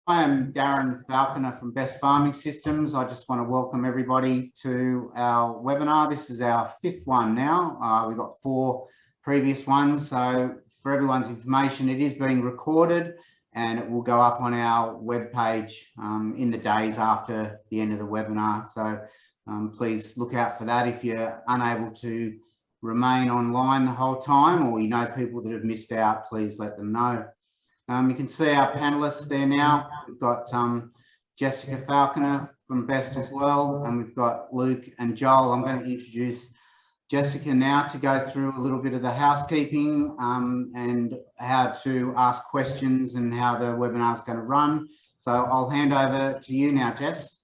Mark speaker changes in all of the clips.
Speaker 1: I am Darren Falconer from Best Farming Systems. I just want to welcome everybody to our webinar. This is our fifth one now. We've got 4 previous ones. So for everyone's information, it is being recorded and it will go up on our webpage in the days after the end of the webinar. So please look out for that. If you're unable to remain online the whole time, or you know people that have missed out, please let them know. You can see our panelists there now. We've got Jessica Falconer from Best as well, and we've got Luke and Joel. I'm going to introduce Jessica now to go through a little bit of the housekeeping and how to ask questions and how the webinar is going to run. So I'll hand over to you now, Jess.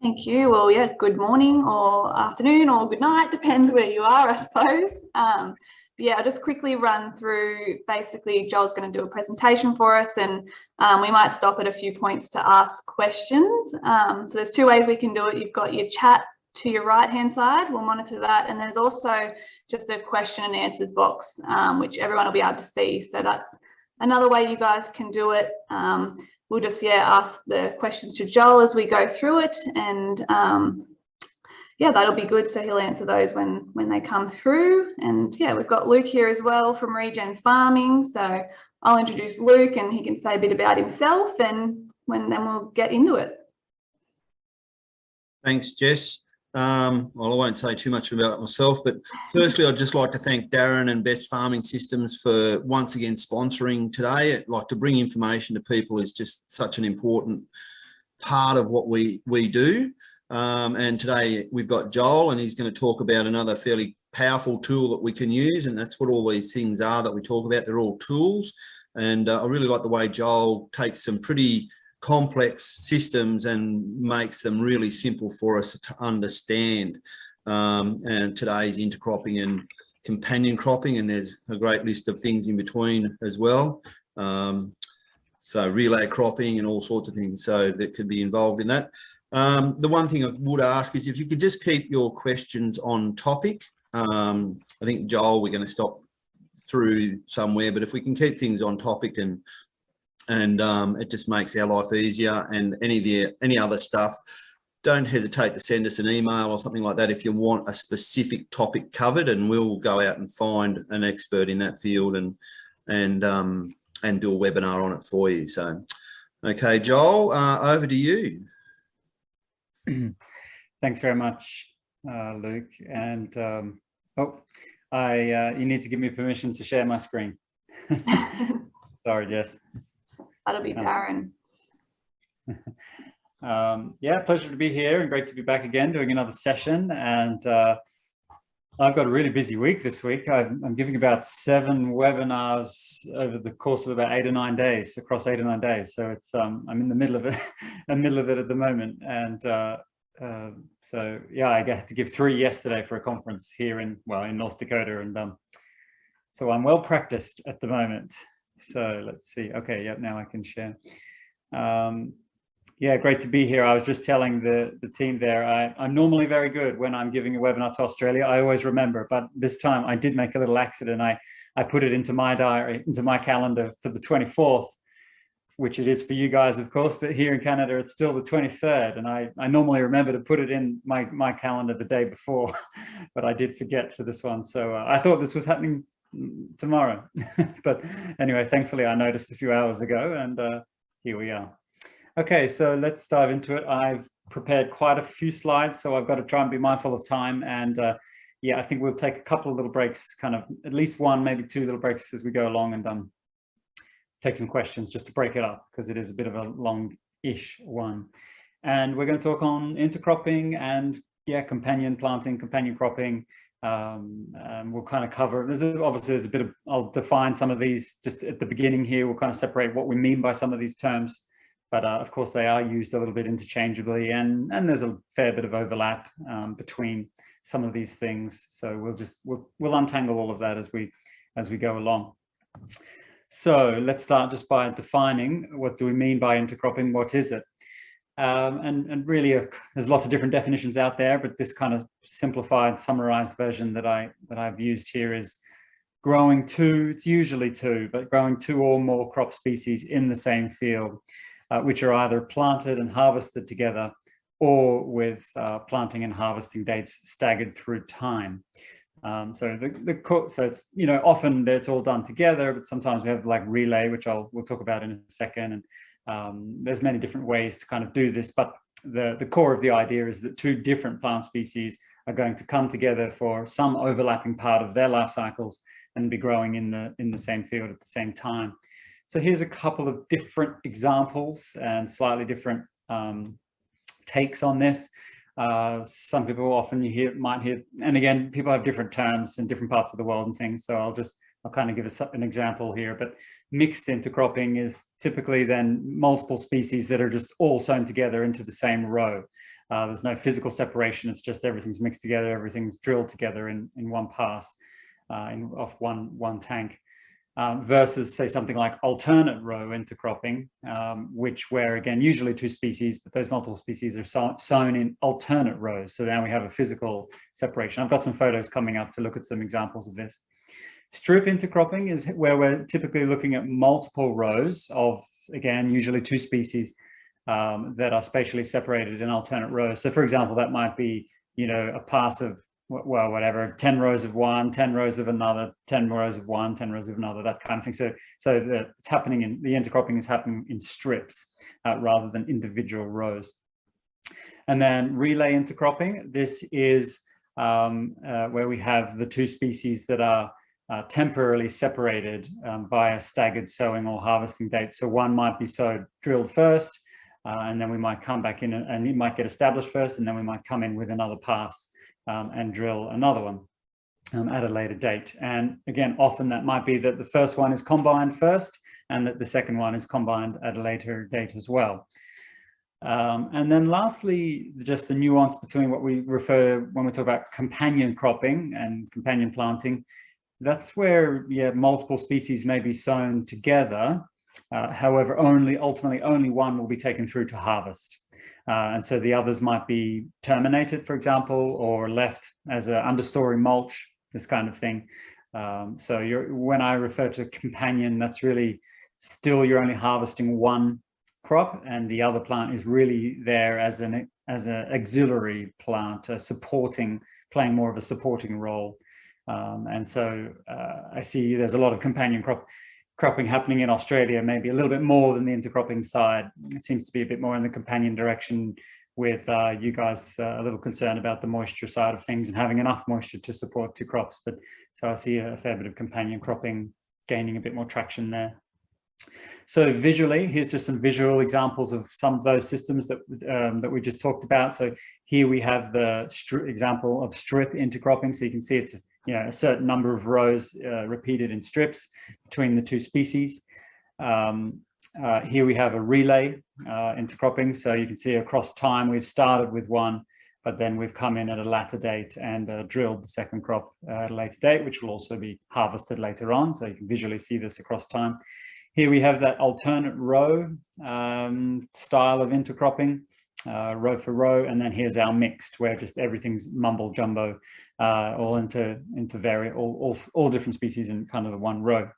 Speaker 2: Thank you. Well, yeah, good morning or afternoon or good night, depends where you are, I suppose. Yeah, I'll just quickly run through. Basically, Joel's going to do a presentation for us, and we might stop at a few points to ask questions. So there's 2 ways we can do it. You've got your chat to your right-hand side. We'll monitor that. And there's also just a question and answers box, which everyone will be able to see. So that's another way you guys can do it. We'll just, ask the questions to Joel as we go through it. And yeah, that'll be good. So he'll answer those when they come through. And yeah, we've got Luke here as well from Regen Farming. So I'll introduce Luke and he can say a bit about himself, and then we'll get into it.
Speaker 3: Thanks, Jess. Well, I won't say too much about myself, but firstly, I'd just like to thank Darren and Best Farming Systems for once again sponsoring today. I'd like to bring information to people is just such an important part of what we do. And today we've got Joel, and he's going to talk about another fairly powerful tool that we can use, and that's what all these things are that we talk about. They're all tools, and I really like the way Joel takes some pretty complex systems and makes them really simple for us to understand. And today's intercropping and companion cropping, and there's a great list of things in between as well. So relay cropping and all sorts of things, so that could be involved in that. The one thing I would ask is if you could just keep your questions on topic. I think, Joel, we're going to stop through somewhere, but if we can keep things on topic and it just makes our life easier. And any other stuff, don't hesitate to send us an email or something like that if you want a specific topic covered, and we'll go out and find an expert in that field and do a webinar on it for you. So, okay, Joel, over to you.
Speaker 4: Thanks very much, Luke. And you need to give me permission to share my screen. Sorry, Jess.
Speaker 2: That'll be Darren.
Speaker 4: Yeah, pleasure to be here and great to be back again doing another session. And I've got a really busy week this week. I'm giving about 7 webinars over the course of about 8 or 9 days, across 8 or 9 days. So it's I'm in the middle of it, at the moment. And so yeah, I had to give 3 yesterday for a conference here in North Dakota, and so I'm well practiced at the moment. So let's see. Okay, yep, now I can share. Yeah, great to be here. I was just telling the team there, I'm normally very good when I'm giving a webinar to Australia. I always remember, but this time I did make a little accident. I put it into my diary, into my calendar for the 24th, which it is for you guys, of course, but here in Canada, it's still the 23rd. And I normally remember to put it in my calendar the day before, but I did forget for this one. So I thought this was happening tomorrow, but anyway, thankfully I noticed a few hours ago, and here we are. Okay, so let's dive into it. I've prepared quite a few slides, so I've got to try and be mindful of time, and yeah, I think we'll take a couple of little breaks, kind of at least 1, maybe 2 little breaks as we go along, and take some questions just to break it up, because it is a bit of a long-ish one. And we're going to talk on intercropping and companion planting, companion cropping. We'll kind of cover, there's a bit of, I'll define some of these just at the beginning here. We'll kind of separate what we mean by some of these terms, but of course they are used a little bit interchangeably, and there's a fair bit of overlap between some of these things. So we'll untangle all of that as we go along. So let's start just by defining, what do we mean by intercropping? What is it? And really, there's lots of different definitions out there, but this kind of simplified, summarized version that I've used here is growing 2, it's usually 2, but growing 2 or more crop species in the same field. which are either planted and harvested together or with planting and harvesting dates staggered through time. So it's, you know, often it's all done together, but sometimes we have like relay, which we'll talk about in a second. And there's many different ways to kind of do this, but the core of the idea is that two different plant species are going to come together for some overlapping part of their life cycles and be growing in the same field at the same time. So here's a couple of different examples and slightly different takes on this. Some people often might hear, and again, people have different terms in different parts of the world and things. So I'll kind of give an example here, but mixed intercropping is typically then multiple species that are just all sown together into the same row. There's no physical separation. It's just everything's mixed together. Everything's drilled together in one pass, off one tank. Versus say something like alternate row intercropping, where again, usually two species, but those multiple species are sown in alternate rows. So now we have a physical separation. I've got some photos coming up to look at some examples of this. Strip intercropping is where we're typically looking at multiple rows of, again, usually two species that are spatially separated in alternate rows. So for example, that might be, you know, a pass of, well, whatever, 10 rows of one, 10 rows of another, 10 rows of one, 10 rows of another, that kind of thing. So it's happening the intercropping is happening in strips rather than individual rows. And then relay intercropping, this is where we have the two species that are temporarily separated via staggered sowing or harvesting dates. So one might be drilled first, and then we might come back in and it might get established first, and then we might come in with another pass and drill another one at a later date. And again, often that might be that the first one is combined first and that the second one is combined at a later date as well. And then lastly, just the nuance between what we refer when we talk about companion cropping and companion planting. That's where, yeah, multiple species may be sown together. However, ultimately only one will be taken through to harvest. And so the others might be terminated, for example, or left as an understory mulch, this kind of thing. So when I refer to companion, that's really still you're only harvesting one crop, and the other plant is really there as an auxiliary plant, playing more of a supporting role. And so I see there's a lot of companion cropping happening in Australia, maybe a little bit more than the intercropping side. It seems to be a bit more in the companion direction, with you guys a little concerned about the moisture side of things and having enough moisture to support two crops. But so I see a fair bit of companion cropping gaining a bit more traction there. So visually, here's just some visual examples of some of those systems that we just talked about. So here we have the example of strip intercropping. So you can see it's, you know, a certain number of rows repeated in strips between the two species. Here we have a relay intercropping. So you can see across time we've started with one, but then we've come in at a later date and drilled the second crop at a later date, which will also be harvested later on. So you can visually see this across time. Here we have that alternate row style of intercropping, row for row, and then here's our mixed, where just everything's mumble jumbo, all into all different species in kind of the one row.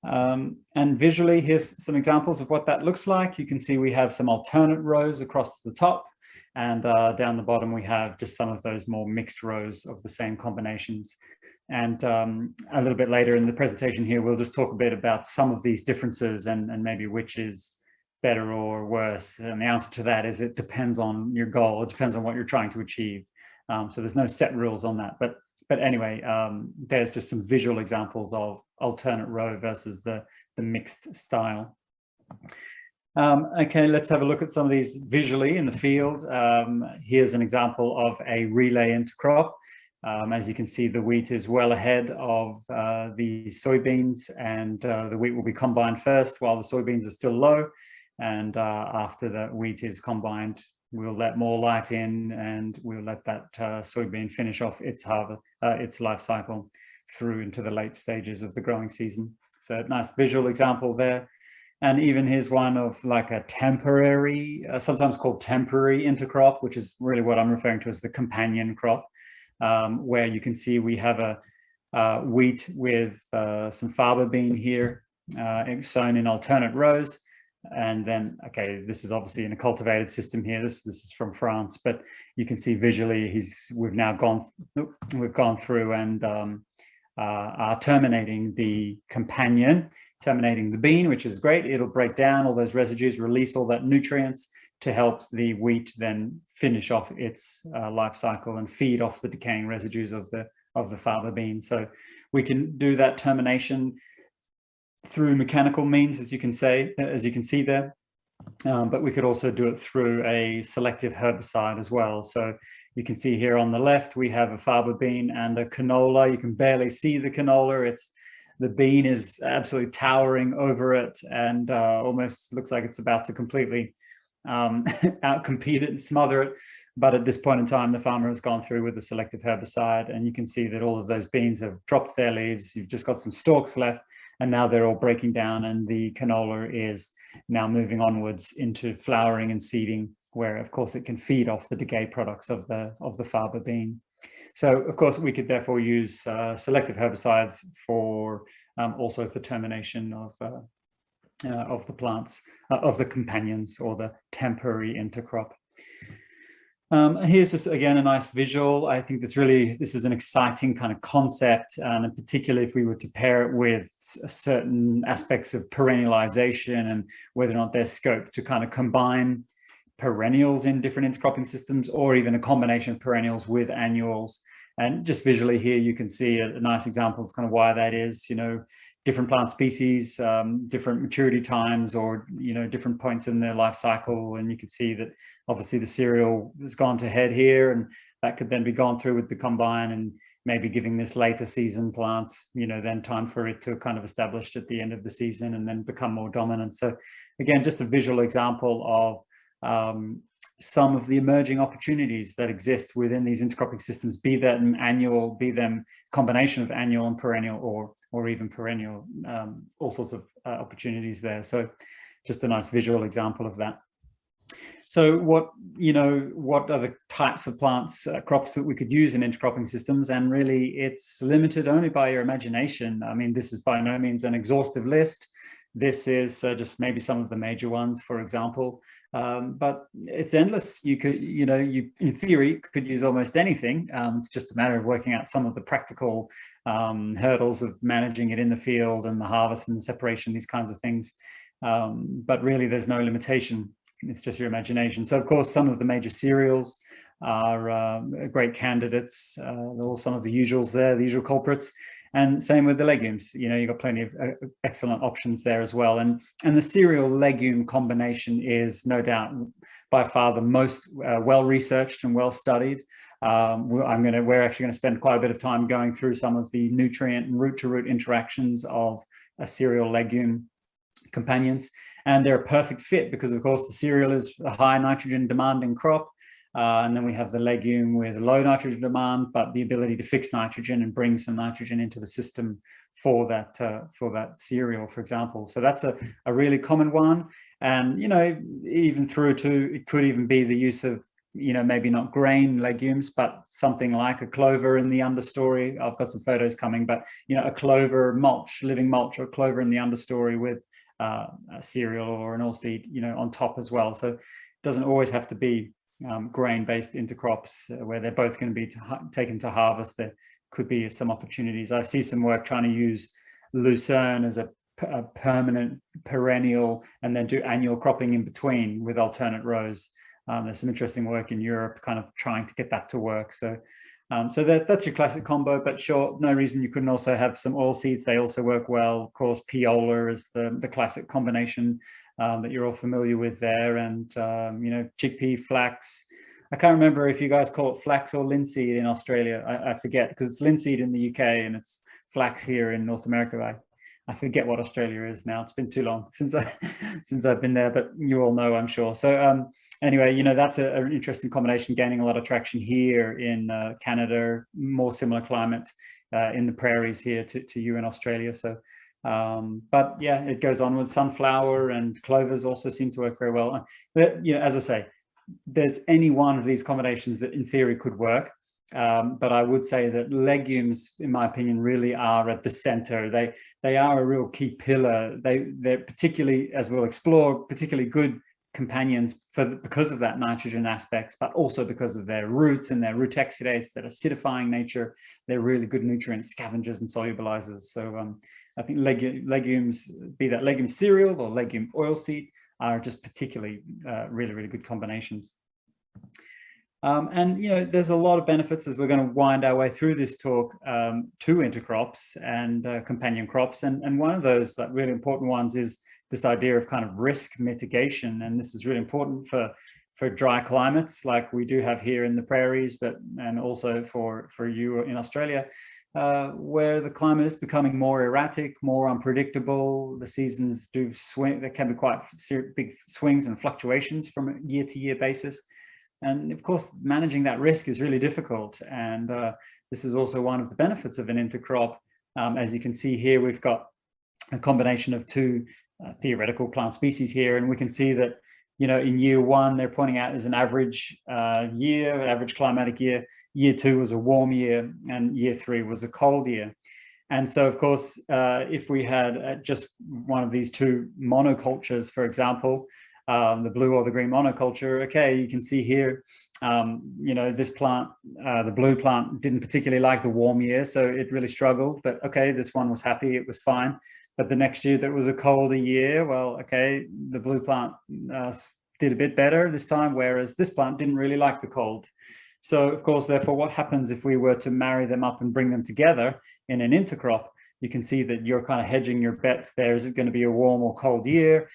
Speaker 4: And visually, here's some examples of what that looks like. You can see we have some alternate rows across the top, and down the bottom we have just some of those more mixed rows of the same combinations. And a little bit later in the presentation here, we'll just talk a bit about some of these differences and maybe which is better or worse. And the answer to that is it depends on your goal. It depends on what you're trying to achieve. So there's no set rules on that. But anyway, there's just some visual examples of alternate row versus the mixed style. Okay, let's have a look at some of these visually in the field. Here's an example of a relay intercrop. As you can see, the wheat is well ahead of the soybeans, and the wheat will be combined first while the soybeans are still low. And after the wheat is combined, we'll let more light in, and we'll let that soybean finish off its life cycle through into the late stages of the growing season. So nice visual example there. And even here's one of like a temporary, sometimes called temporary intercrop, which is really what I'm referring to as the companion crop, where you can see we have a wheat with some faba bean here sown in alternate rows. And then, okay, this is obviously in a cultivated system here. This is from France, but you can see visually we've now gone through and are terminating the companion, terminating the bean, which is great. It'll break down all those residues, release all that nutrients to help the wheat then finish off its life cycle and feed off the decaying residues of the fava bean. So we can do that termination through mechanical means, as you can see there, but we could also do it through a selective herbicide as well. So you can see here on the left we have a fava bean and a canola. You can barely see the canola. The bean is absolutely towering over it, and almost looks like it's about to completely outcompete it and smother it. But at this point in time, the farmer has gone through with the selective herbicide, and you can see that all of those beans have dropped their leaves. You've just got some stalks left, and now they're all breaking down, and the canola is now moving onwards into flowering and seeding, where of course it can feed off the decay products of the fava bean. So of course we could therefore use selective herbicides for also for termination of the plants, of the companions or the temporary intercrop. Here's just again a nice visual. I think this is an exciting kind of concept, and particularly if we were to pair it with certain aspects of perennialization and whether or not there's scope to kind of combine perennials in different intercropping systems, or even a combination of perennials with annuals. And just visually here you can see a nice example of kind of why that is. You know, different plant species, different maturity times, or different points in their life cycle, and you can see that obviously the cereal has gone to head here, and that could then be gone through with the combine, and maybe giving this later season plant then time for it to kind of establish at the end of the season and then become more dominant. So again, just a visual example of some of the emerging opportunities that exist within these intercropping systems, be that an annual, be them combination of annual and perennial, or even perennial, all sorts of opportunities there. So just a nice visual example of that. So what are the types of plants, crops that we could use in intercropping systems? And really it's limited only by your imagination. I mean, this is by no means an exhaustive list. This is just maybe some of the major ones, for example. But it's endless. You could, you in theory could use almost anything. It's just a matter of working out some of the practical hurdles of managing it in the field and the harvest and the separation, these kinds of things. But really there's no limitation. It's just your imagination. So of course, some of the major cereals are great candidates. All some of the usuals there, the usual culprits. And same with the legumes. You've got plenty of excellent options there as well. And the cereal legume combination is no doubt by far the most well researched and well studied. We're actually going to spend quite a bit of time going through some of the nutrient and root to root interactions of a cereal legume companions, and they're a perfect fit because of course the cereal is a high nitrogen demanding crop. And then we have the legume with low nitrogen demand, but the ability to fix nitrogen and bring some nitrogen into the system for that cereal, for example. So that's a really common one. And, even through to, it could even be the use of, maybe not grain legumes, but something like a clover in the understory. I've got some photos coming, but, a clover mulch, living mulch, or clover in the understory with a cereal or an oilseed, on top as well. So it doesn't always have to be grain-based intercrops where they're both going to be taken to harvest. There could be some opportunities. I see some work trying to use lucerne as a permanent perennial and then do annual cropping in between with alternate rows. There's some interesting work in Europe kind of trying to get that to work. So that's your classic combo, but sure, no reason you couldn't also have some oil seeds. They also work well. Of course, piola is the classic combination that you're all familiar with there, and chickpea, flax. I can't remember if you guys call it flax or linseed in Australia. I forget, because it's linseed in the UK and it's flax here in North America. I forget what Australia is now. It's been too long since I've been there, but you all know, I'm sure. So anyway, that's an interesting combination, gaining a lot of traction here in Canada, more similar climate in the prairies here to you in Australia. So but yeah, it goes on with sunflower, and clovers also seem to work very well. But, as I say, there's any one of these combinations that in theory could work. But I would say that legumes, in my opinion, really are at the center. They are a real key pillar. They're particularly, as we'll explore, particularly good companions because of that nitrogen aspects, but also because of their roots and their root exudates, that acidifying nature. They're really good nutrient scavengers and solubilizers. So I think legumes, be that legume cereal or legume oilseed, are just particularly really, really good combinations. And, you know, there's a lot of benefits as we're going to wind our way through this talk to intercrops and companion crops. And one of those really important ones is this idea of kind of risk mitigation. And this is really important for dry climates like we do have here in the prairies, and also for you in Australia, where the climate is becoming more erratic, more unpredictable. The seasons do swing. There can be quite big swings and fluctuations from a year-to-year basis. And of course, managing that risk is really difficult. And this is also one of the benefits of an intercrop. As you can see here, we've got a combination of two theoretical plant species here. And we can see that, you know, in year one, they're pointing out as an average year, average climatic year. Year two was a warm year, and year three was a cold year. And so, of course, if we had just one of these two monocultures, for example, the blue or the green monoculture, okay, you can see here, you know, this plant, the blue plant didn't particularly like the warm year, so it really struggled, but okay, this one was happy, it was fine. But the next year that was a colder year, well, okay, the blue plant did a bit better this time, whereas this plant didn't really like the cold. So of course, therefore, what happens if we were to marry them up and bring them together in an intercrop? You can see that you're kind of hedging your bets there. Is it going to be a warm or cold year?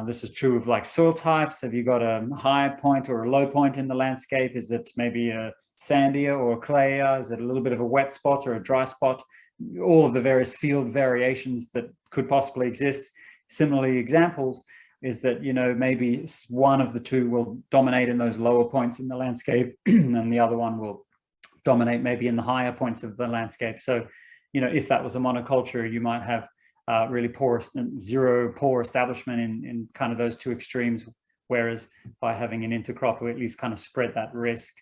Speaker 4: This is true of like soil types. Have you got a high point or a low point in the landscape? Is it maybe a sandier or a clayer? Is it a little bit of a wet spot or a dry spot? All of the various field variations that could possibly exist. Similarly, examples is that, you know, maybe one of the two will dominate in those lower points in the landscape and the other one will dominate maybe in the higher points of the landscape. So, you know, if that was a monoculture, you might have really poor, zero poor establishment in kind of those two extremes, whereas by having an intercrop, we at least kind of spread that risk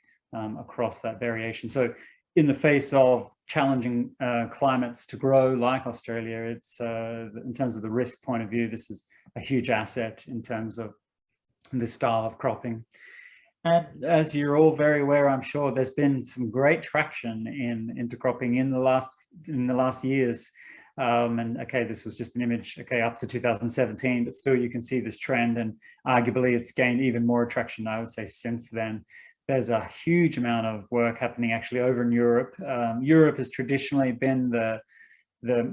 Speaker 4: across that variation. So in the face of challenging climates to grow like Australia, it's in terms of the risk point of view, this is a huge asset in terms of this style of cropping. And as you're all very aware, I'm sure there's been some great traction in intercropping in the last years. And okay, this was just an image, okay, up to 2017, but still you can see this trend, and arguably it's gained even more traction, I would say, since then. There's a huge amount of work happening actually over in Europe. Europe has traditionally been the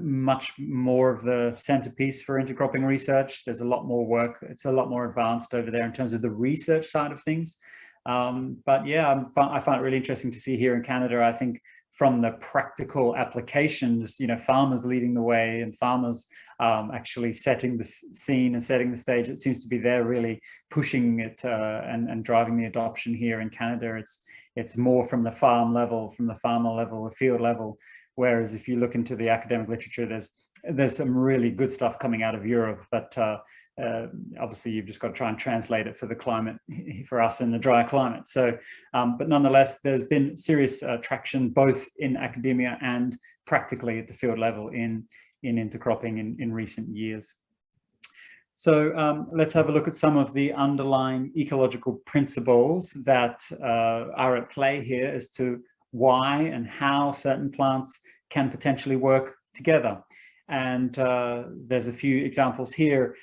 Speaker 4: much more of the centerpiece for intercropping research. There's a lot more work. It's a lot more advanced over there in terms of the research side of things. But yeah, I find it really interesting to see here in Canada. I think from the practical applications, you know, farmers leading the way and farmers actually setting the scene and setting the stage. It seems to be they're really pushing it and driving the adoption here in Canada. It's more from the farm level, from the farmer level, the field level. Whereas if you look into the academic literature, there's some really good stuff coming out of Europe, but obviously you've just got to try and translate it for the climate, for us in the dry climate. So, but nonetheless, there's been serious traction both in academia and practically at the field level in intercropping in recent years. So let's have a look at some of the underlying ecological principles that are at play here as to why and how certain plants can potentially work together. And there's a few examples here.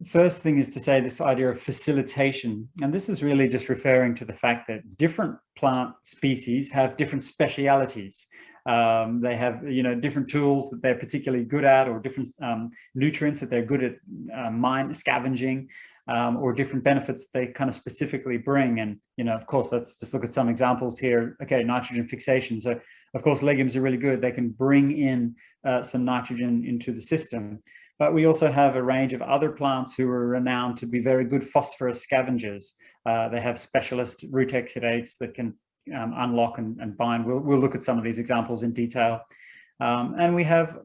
Speaker 4: First thing is to say this idea of facilitation. And this is really just referring to the fact that different plant species have different specialities. They have, you know, different tools that they're particularly good at, or different nutrients that they're good at scavenging, or different benefits they kind of specifically bring. And, you know, of course, let's just look at some examples here. Okay, nitrogen fixation. So, of course, legumes are really good. They can bring in some nitrogen into the system. But we also have a range of other plants who are renowned to be very good phosphorus scavengers. They have specialist root exudates that can unlock and bind. We'll look at some of these examples in detail. And we have,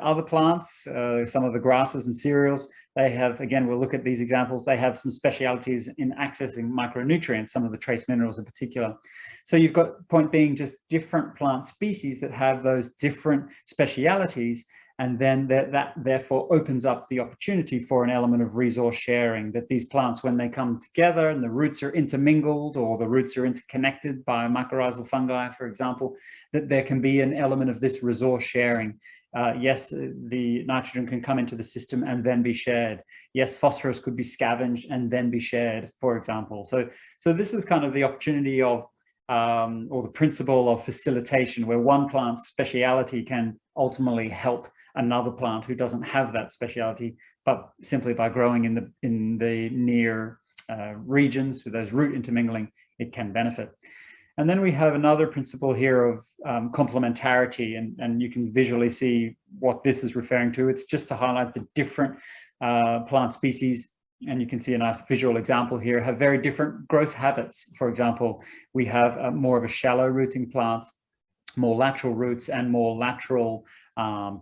Speaker 4: other plants, some of the grasses and cereals. They have, again, we'll look at these examples. They have some specialities in accessing micronutrients, some of the trace minerals in particular. So you've got, point being, just different plant species that have those different specialities. And then that therefore opens up the opportunity for an element of resource sharing, that these plants, when they come together and the roots are intermingled or the roots are interconnected by mycorrhizal fungi, for example, that there can be an element of this resource sharing. Yes, the nitrogen can come into the system and then be shared. Yes, phosphorus could be scavenged and then be shared, for example. So this is kind of the opportunity of, or the principle of facilitation, where one plant's speciality can ultimately help another plant who doesn't have that speciality, but simply by growing in the near regions with those root intermingling, it can benefit. And then we have another principle here of complementarity, and you can visually see what this is referring to. It's just to highlight the different plant species, and you can see a nice visual example here, have very different growth habits. For example, we have more of a shallow rooting plant, more lateral roots and more lateral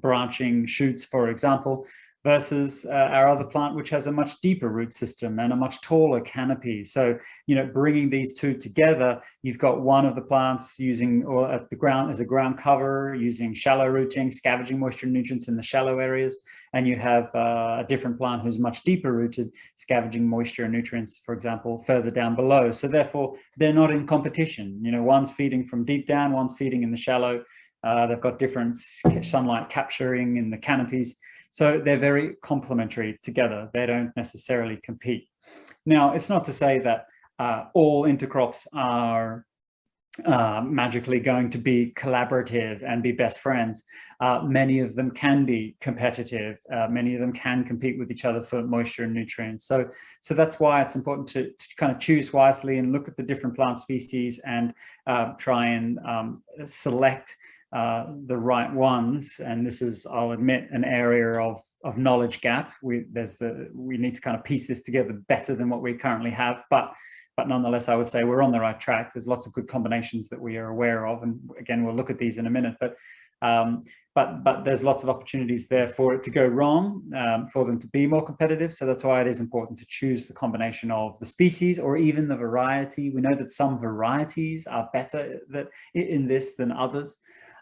Speaker 4: branching shoots, for example, versus our other plant, which has a much deeper root system and a much taller canopy. So, bringing these two together, you've got one of the plants using, or at the ground as a ground cover, using shallow rooting, scavenging moisture and nutrients in the shallow areas. And you have a different plant who's much deeper rooted, scavenging moisture and nutrients, for example, further down below. So therefore, they're not in competition. One's feeding from deep down, one's feeding in the shallow. They've got different sunlight capturing in the canopies. So they're very complementary together. They don't necessarily compete. Now, it's not to say that all intercrops are magically going to be collaborative and be best friends. Many of them can be competitive. Many of them can compete with each other for moisture and nutrients. So that's why it's important to kind of choose wisely and look at the different plant species and try and select the right ones. And this is, I'll admit, an area of knowledge gap. We need to kind of piece this together better than what we currently have, but nonetheless, I would say we're on the right track. There's lots of good combinations that we are aware of, and again, we'll look at these in a minute. But there's lots of opportunities there for it to go wrong, for them to be more competitive. So that's why it is important to choose the combination of the species or even the variety. We know that some varieties are better in this than others.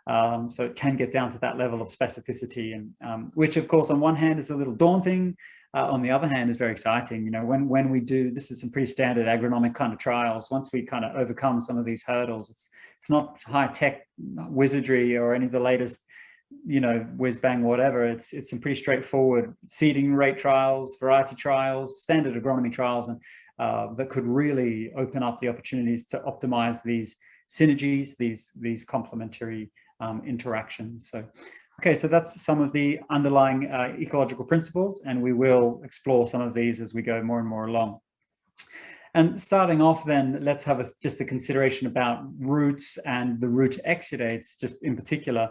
Speaker 4: So it can get down to that level of specificity, and which, of course, on one hand is a little daunting. On the other hand, is very exciting. When we do, this is some pretty standard agronomic kind of trials. Once we kind of overcome some of these hurdles, it's not high tech wizardry or any of the latest, whiz bang whatever. It's some pretty straightforward seeding rate trials, variety trials, standard agronomy trials, and that could really open up the opportunities to optimize these synergies, these complementary interactions. So that's some of the underlying ecological principles, and we will explore some of these as we go more and more along. And starting off then, let's have just a consideration about roots and the root exudates, just in particular.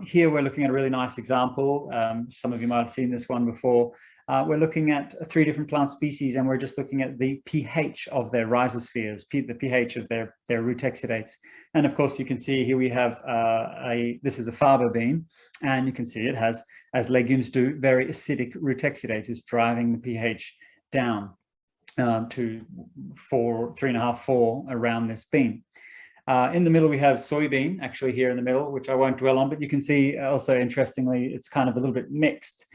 Speaker 4: Here we're looking at a really nice example. Some of you might have seen this one before. We're looking at 3 different plant species, and we're just looking at the pH of their rhizospheres, the pH of their root exudates. And of course, you can see here we have this is a faba bean, and you can see it has, as legumes do, very acidic root exudates. It's driving the pH down to 3.5, 4 around this bean. In the middle, we have soybean, actually here in the middle, which I won't dwell on, but you can see also, interestingly, it's kind of a little bit mixed.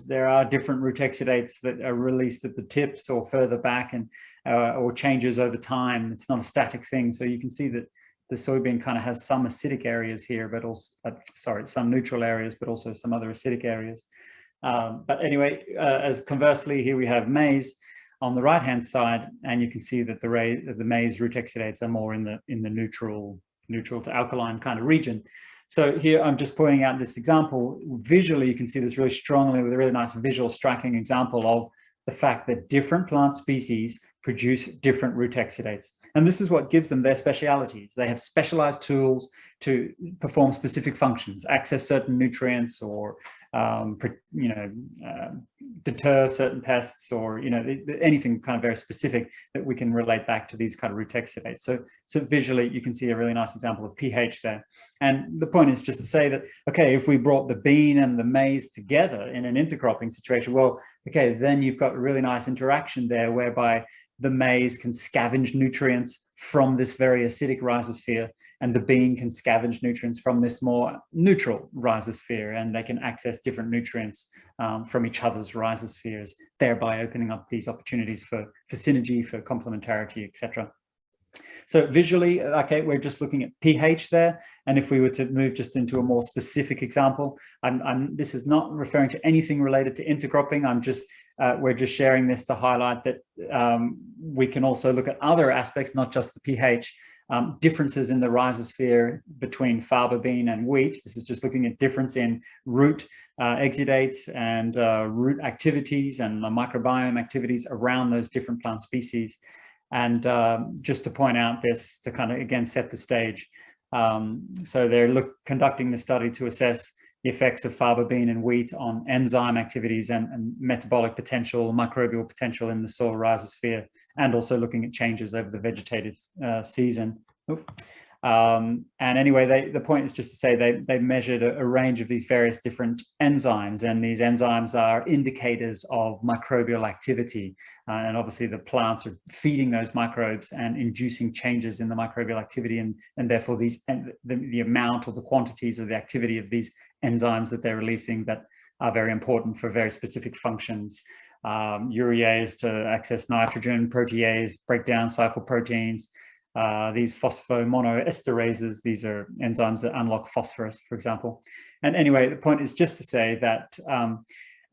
Speaker 4: There are different root exudates that are released at the tips or further back, and or changes over time. It's not a static thing. So you can see that the soybean kind of has some acidic areas here, but also, some neutral areas, but also some other acidic areas. But anyway, as conversely, here we have maize on the right-hand side, and you can see that the maize root exudates are more in the neutral to alkaline kind of region. So here I'm just pointing out this example. Visually, you can see this really strongly with a really nice visual striking example of the fact that different plant species produce different root exudates. And this is what gives them their specialities. They have specialized tools to perform specific functions, access certain nutrients, or deter certain pests, or anything kind of very specific that we can relate back to these kind of root exudates. So visually, you can see a really nice example of pH there. And the point is just to say that, okay, if we brought the bean and the maize together in an intercropping situation, well, okay, then you've got a really nice interaction there whereby the maize can scavenge nutrients from this very acidic rhizosphere, and the bean can scavenge nutrients from this more neutral rhizosphere, and they can access different nutrients from each other's rhizospheres, thereby opening up these opportunities for synergy, for complementarity, etc. So visually, okay, we're just looking at pH there. And if we were to move just into a more specific example, this is not referring to anything related to intercropping. We're just sharing this to highlight that we can also look at other aspects, not just the pH, differences in the rhizosphere between faba bean and wheat. This is just looking at difference in root exudates and root activities and the microbiome activities around those different plant species. And just to point out this, to kind of, again, set the stage. So they're conducting the study to assess the effects of faba bean and wheat on enzyme activities and metabolic potential, microbial potential in the soil rhizosphere, and also looking at changes over the vegetative season. And anyway, the point is just to say they measured a range of these various different enzymes, and these enzymes are indicators of microbial activity. And obviously the plants are feeding those microbes and inducing changes in the microbial activity, and therefore the amount or the quantities of the activity of these enzymes that they're releasing that are very important for very specific functions. Urease to access nitrogen, protease, break down cycle proteins. These phosphomonoesterases, these are enzymes that unlock phosphorus, for example. And anyway, the point is just to say that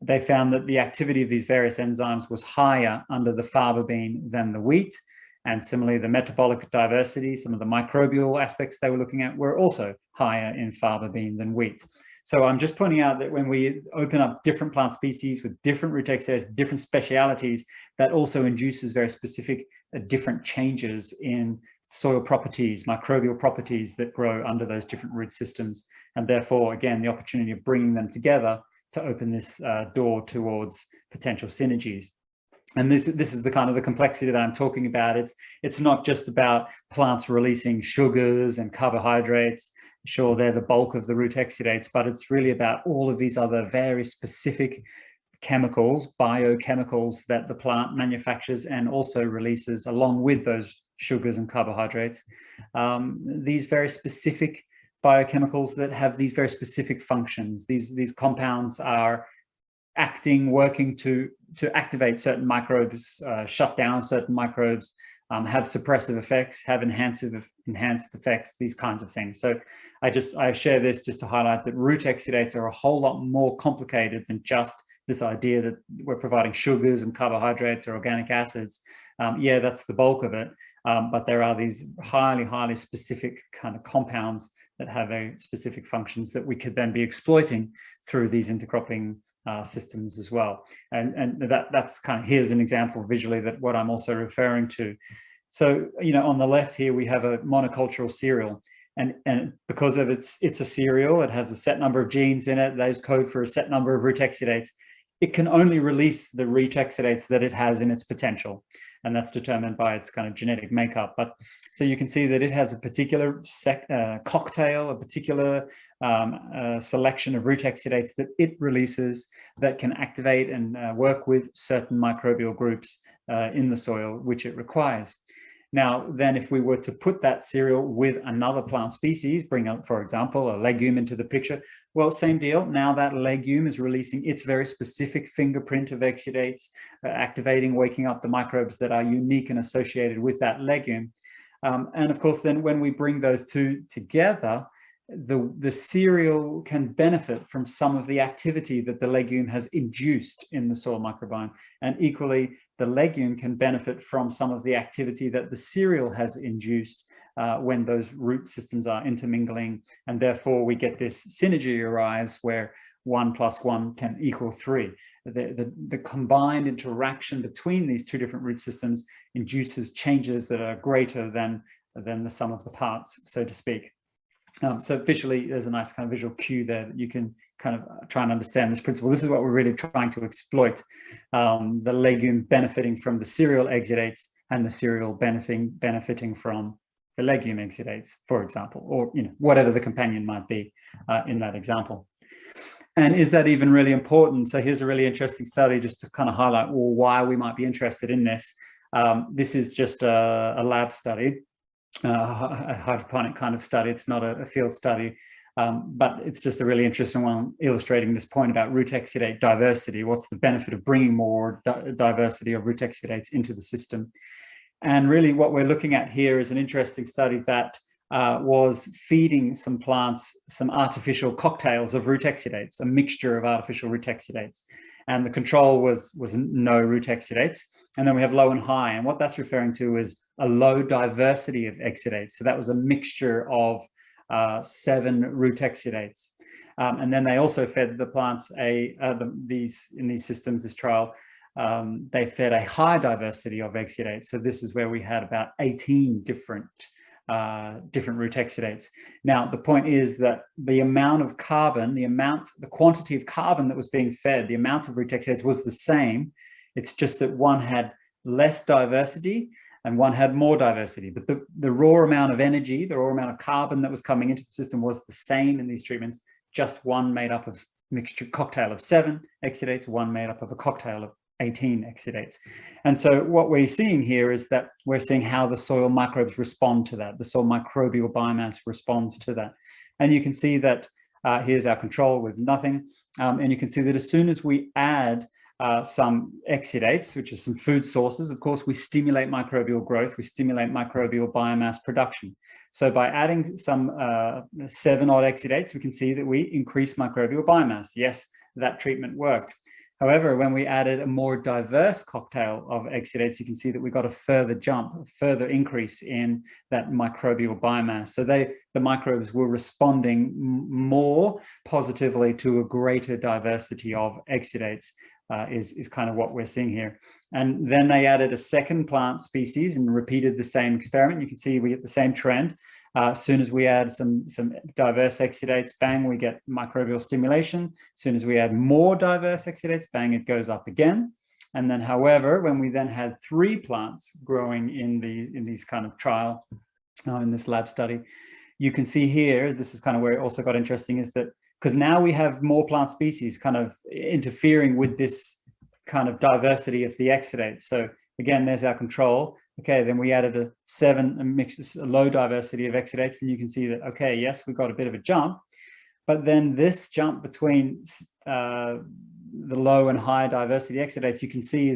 Speaker 4: they found that the activity of these various enzymes was higher under the faba bean than the wheat. And similarly, the metabolic diversity, some of the microbial aspects they were looking at, were also higher in faba bean than wheat. So I'm just pointing out that when we open up different plant species with different root exudates, different specialities, that also induces very specific different changes in soil properties, microbial properties that grow under those different root systems. And therefore, again, the opportunity of bringing them together to open this door towards potential synergies. And this is the kind of the complexity that I'm talking about. It's not just about plants releasing sugars and carbohydrates. Sure, they're the bulk of the root exudates, but it's really about all of these other very specific chemicals, biochemicals that the plant manufactures and also releases along with those sugars and carbohydrates. These very specific biochemicals that have these very specific functions. These compounds are working to activate certain microbes, shut down certain microbes, have suppressive effects, have enhanced effects, these kinds of things. So I share this just to highlight that root exudates are a whole lot more complicated than just this idea that we're providing sugars and carbohydrates or organic acids. Yeah, that's the bulk of it. But there are these highly specific kind of compounds that have very specific functions that we could then be exploiting through these intercropping systems as well. And that's kind of, here's an example visually that what I'm also referring to. So, you know, on the left here, we have a monocultural cereal. And because of it's a cereal, it has a set number of genes in it, those code for a set number of root exudates. It can only release the root exudates that it has in its potential. And that's determined by its kind of genetic makeup. But so you can see that it has a particular cocktail, a particular selection of root exudates that it releases that can activate and work with certain microbial groups in the soil, which it requires. Now, then if we were to put that cereal with another plant species, bring up, for example, a legume into the picture, well, same deal. Now that legume is releasing its very specific fingerprint of exudates, activating, waking up the microbes that are unique and associated with that legume. And of course, then when we bring those two together, the cereal can benefit from some of the activity that the legume has induced in the soil microbiome. And equally, the legume can benefit from some of the activity that the cereal has induced when those root systems are intermingling. And therefore, we get this synergy arise where 1 + 1 can equal 3. The combined interaction between these two different root systems induces changes that are greater than the sum of the parts, so to speak. So visually, there's a nice kind of visual cue there that you can kind of try and understand this principle. This is what we're really trying to exploit, the legume benefiting from the cereal exudates and the cereal benefiting from the legume exudates, for example, or whatever the companion might be in that example. And is that even really important? So here's a really interesting study just to kind of highlight why we might be interested in this. This is just a lab study, a hydroponic kind of study. It's not a field study, but it's just a really interesting one illustrating this point about root exudate diversity. What's the benefit of bringing more diversity of root exudates into the system? And really what we're looking at here is an interesting study that was feeding some plants some artificial cocktails of root exudates, a mixture of artificial root exudates. And the control was no root exudates. And then we have low and high. And what that's referring to is a low diversity of exudates. So that was a mixture of 7 root exudates. And then they also fed the plants in these systems, this trial, they fed a high diversity of exudates. So this is where we had about 18 different root exudates. Now, the point is that the amount of carbon, the quantity of carbon that was being fed, the amount of root exudates was the same. It's just that one had less diversity and one had more diversity. But the raw amount of energy, the raw amount of carbon that was coming into the system was the same in these treatments, just one made up of mixture cocktail of 7 exudates, one made up of a cocktail of 18 exudates. And so what we're seeing here is that we're seeing how the soil microbes respond to that. The soil microbial biomass responds to that. And you can see that here's our control with nothing. And you can see that as soon as we add some exudates, which is some food sources, of course, we stimulate microbial growth, we stimulate microbial biomass production. So by adding some 7 odd exudates, we can see that we increase microbial biomass. Yes, that treatment worked. However, when we added a more diverse cocktail of exudates, you can see that we got a further jump, a further increase in that microbial biomass. So the microbes were responding more positively to a greater diversity of exudates, is kind of what we're seeing here. And then they added a second plant species and repeated the same experiment. You can see we get the same trend. As soon as we add some diverse exudates, bang, we get microbial stimulation. As soon as we add more diverse exudates, bang, it goes up again. And then, however, when we then had 3 plants growing in these kind of trial, in this lab study, you can see here, this is kind of where it also got interesting, is that because now we have more plant species kind of interfering with this kind of diversity of the exudates. So again, there's our control. Okay, then we added a low diversity of exudates, and you can see that, okay, yes, we got a bit of a jump, but then this jump between the low and high diversity exudates, you can see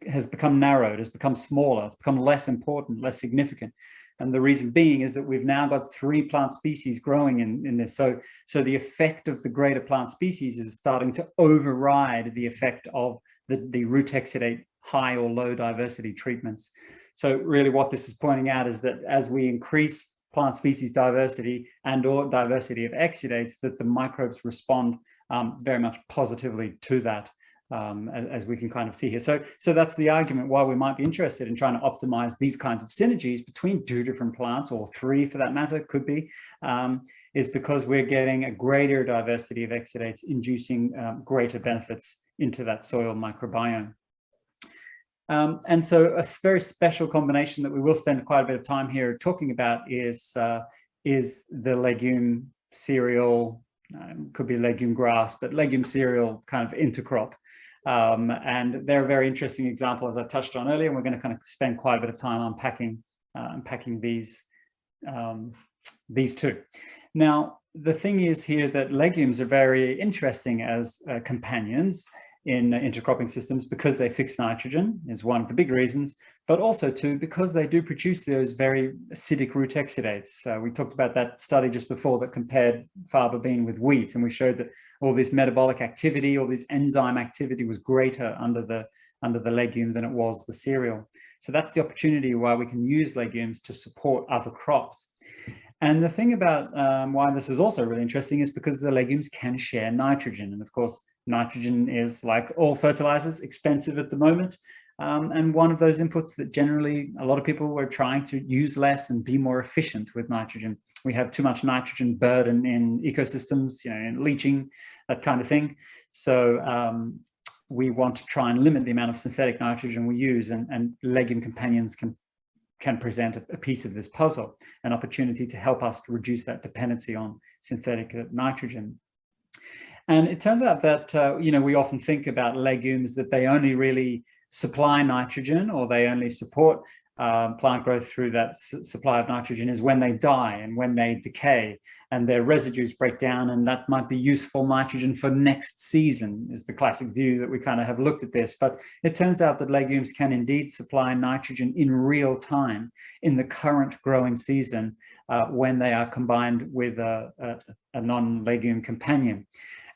Speaker 4: has become narrowed, has become smaller, it's become less important, less significant. And the reason being is that we've now got 3 plant species growing in this. So the effect of the greater plant species is starting to override the effect of the root exudate high or low diversity treatments. So really what this is pointing out is that as we increase plant species diversity and or diversity of exudates, that the microbes respond very much positively to that, as we can kind of see here. So that's the argument why we might be interested in trying to optimize these kinds of synergies between 2 different plants, or 3 for that matter, could be, is because we're getting a greater diversity of exudates, inducing greater benefits into that soil microbiome. And so a very special combination that we will spend quite a bit of time here talking about is the legume cereal, could be legume grass, but legume cereal kind of intercrop. And they're a very interesting example, as I touched on earlier, and we're going to kind of spend quite a bit of time unpacking these 2. Now, the thing is here that legumes are very interesting as companions in intercropping systems because they fix nitrogen is one of the big reasons, but also 2, because they do produce those very acidic root exudates. We talked about that study just before that compared faba bean with wheat, and we showed that all this metabolic activity, all this enzyme activity was greater under the legume than it was the cereal. So that's the opportunity why we can use legumes to support other crops. And the thing about why this is also really interesting is because the legumes can share nitrogen. And of course, nitrogen is, like all fertilizers, expensive at the moment. And one of those inputs that generally a lot of people were trying to use less and be more efficient with nitrogen. We have too much nitrogen burden in ecosystems, in leaching, that kind of thing. So we want to try and limit the amount of synthetic nitrogen we use, and legume companions can can present a piece of this puzzle, an opportunity to help us to reduce that dependency on synthetic nitrogen. And it turns out that, we often think about legumes that they only really supply nitrogen, or they only support plant growth through that supply of nitrogen is when they die and when they decay and their residues break down, and that might be useful nitrogen for next season, is the classic view that we kind of have looked at this. But it turns out that legumes can indeed supply nitrogen in real time in the current growing season when they are combined with a non-legume companion.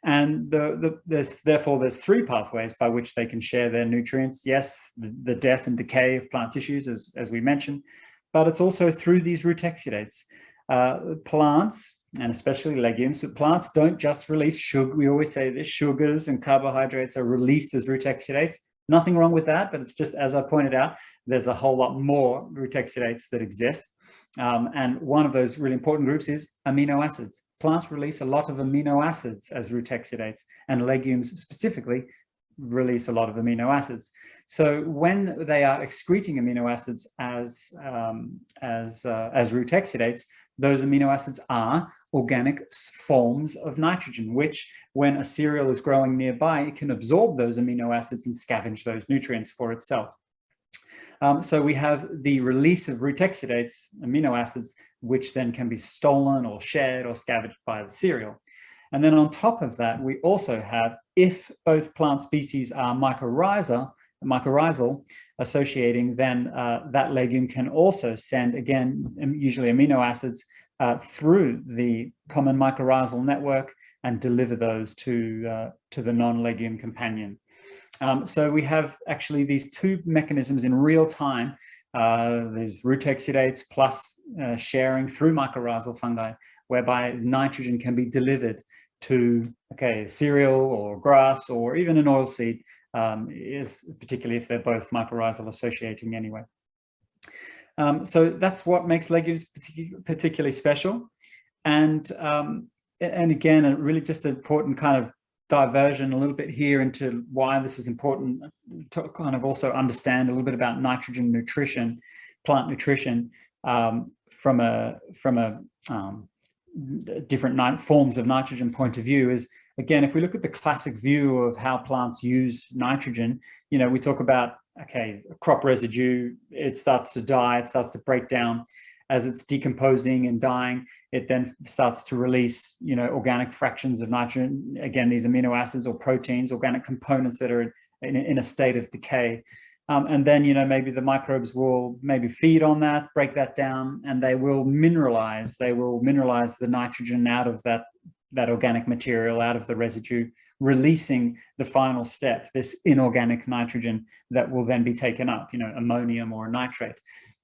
Speaker 4: And therefore there's three pathways by which they can share their nutrients. Yes, the death and decay of plant tissues, as we mentioned, but it's also through these root exudates. Plants, and especially legumes, but plants don't just release sugar. We always say this, sugars and carbohydrates are released as root exudates. Nothing wrong with that, but it's just, as I pointed out, there's a whole lot more root exudates that exist. And one of those really important groups is amino acids. Plants release a lot of amino acids as root exudates, and legumes specifically release a lot of amino acids. So when they are excreting amino acids as root exudates, those amino acids are organic forms of nitrogen, which when a cereal is growing nearby, it can absorb those amino acids and scavenge those nutrients for itself. So we have the release of root exudates, amino acids, which then can be stolen or shared or scavenged by the cereal. And then on top of that, we also have, if both plant species are mycorrhizal associating, then that legume can also send, again, usually amino acids through the common mycorrhizal network and deliver those to the non-legume companion. So we have actually these two mechanisms in real time. There's root exudates plus sharing through mycorrhizal fungi, whereby nitrogen can be delivered to, cereal or grass or even an oilseed, particularly if they're both mycorrhizal associating anyway. So that's what makes legumes particularly special. And again, really just an important kind of diversion a little bit here into why this is important to kind of also understand a little bit about nitrogen nutrition, plant nutrition, from a different forms of nitrogen point of view is, again, if we look at the classic view of how plants use nitrogen, we talk about, crop residue, it starts to die, it starts to break down. As it's decomposing and dying, it then starts to release, organic fractions of nitrogen, again, these amino acids or proteins, organic components that are in a state of decay. And then, maybe the microbes will maybe feed on that, break that down, and they will mineralize. They will mineralize the nitrogen out of that organic material, out of the residue, releasing the final step, this inorganic nitrogen that will then be taken up, ammonium or nitrate.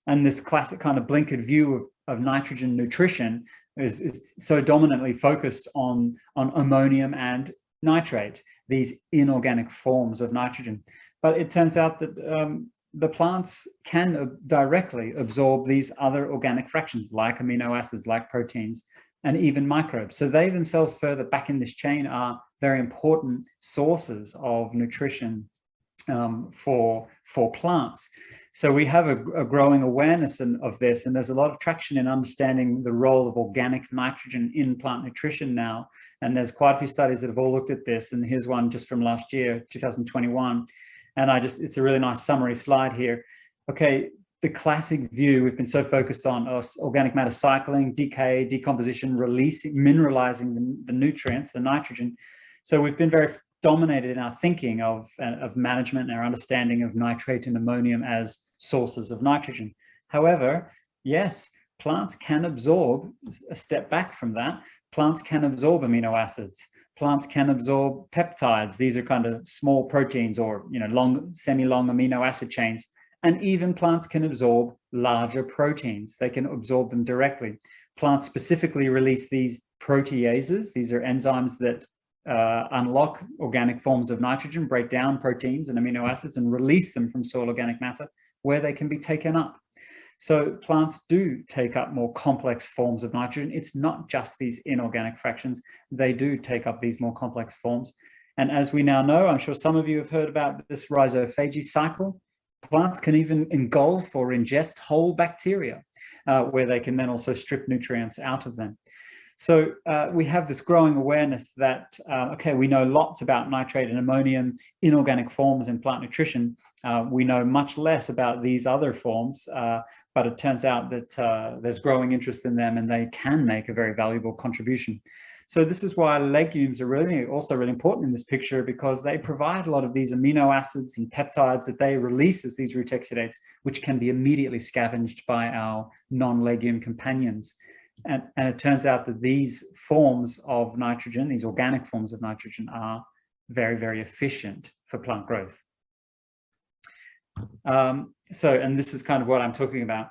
Speaker 4: And this classic kind of blinkered view of nitrogen nutrition is so dominantly focused on ammonium and nitrate, these inorganic forms of nitrogen. But it turns out that the plants can directly absorb these other organic fractions like amino acids, like proteins, and even microbes. So they themselves further back in this chain are very important sources of nutrition for plants. So we have a growing awareness of this, and there's a lot of traction in understanding the role of organic nitrogen in plant nutrition now. And there's quite a few studies that have all looked at this, and here's one just from last year, 2021. And it's a really nice summary slide here. The classic view, we've been so focused on organic matter cycling, decay, decomposition, releasing, mineralizing the nutrients, the nitrogen. So we've been very dominated in our thinking of management and our understanding of nitrate and ammonium as sources of nitrogen. However, yes, plants can absorb, a step back from that, plants can absorb amino acids. Plants can absorb peptides. These are kind of small proteins or long, semi-long amino acid chains. And even plants can absorb larger proteins. They can absorb them directly. Plants specifically release these proteases. These are enzymes that unlock organic forms of nitrogen, break down proteins and amino acids and release them from soil organic matter where they can be taken up. So plants do take up more complex forms of nitrogen. It's not just these inorganic fractions. They do take up these more complex forms. And as we now know, I'm sure some of you have heard about this rhizophagy cycle. plants can even engulf or ingest whole bacteria, where they can then also strip nutrients out of them. So we have this growing awareness that, okay, we know lots about nitrate and ammonium inorganic forms in plant nutrition. We know much less about these other forms, but it turns out that there's growing interest in them and they can make a very valuable contribution. So this is why legumes are also really important in this picture, because they provide a lot of these amino acids and peptides that they release as these root exudates, which can be immediately scavenged by our non-legume companions. And it turns out that these forms of nitrogen, these organic forms of nitrogen, are very, very efficient for plant growth. And this is kind of what I'm talking about.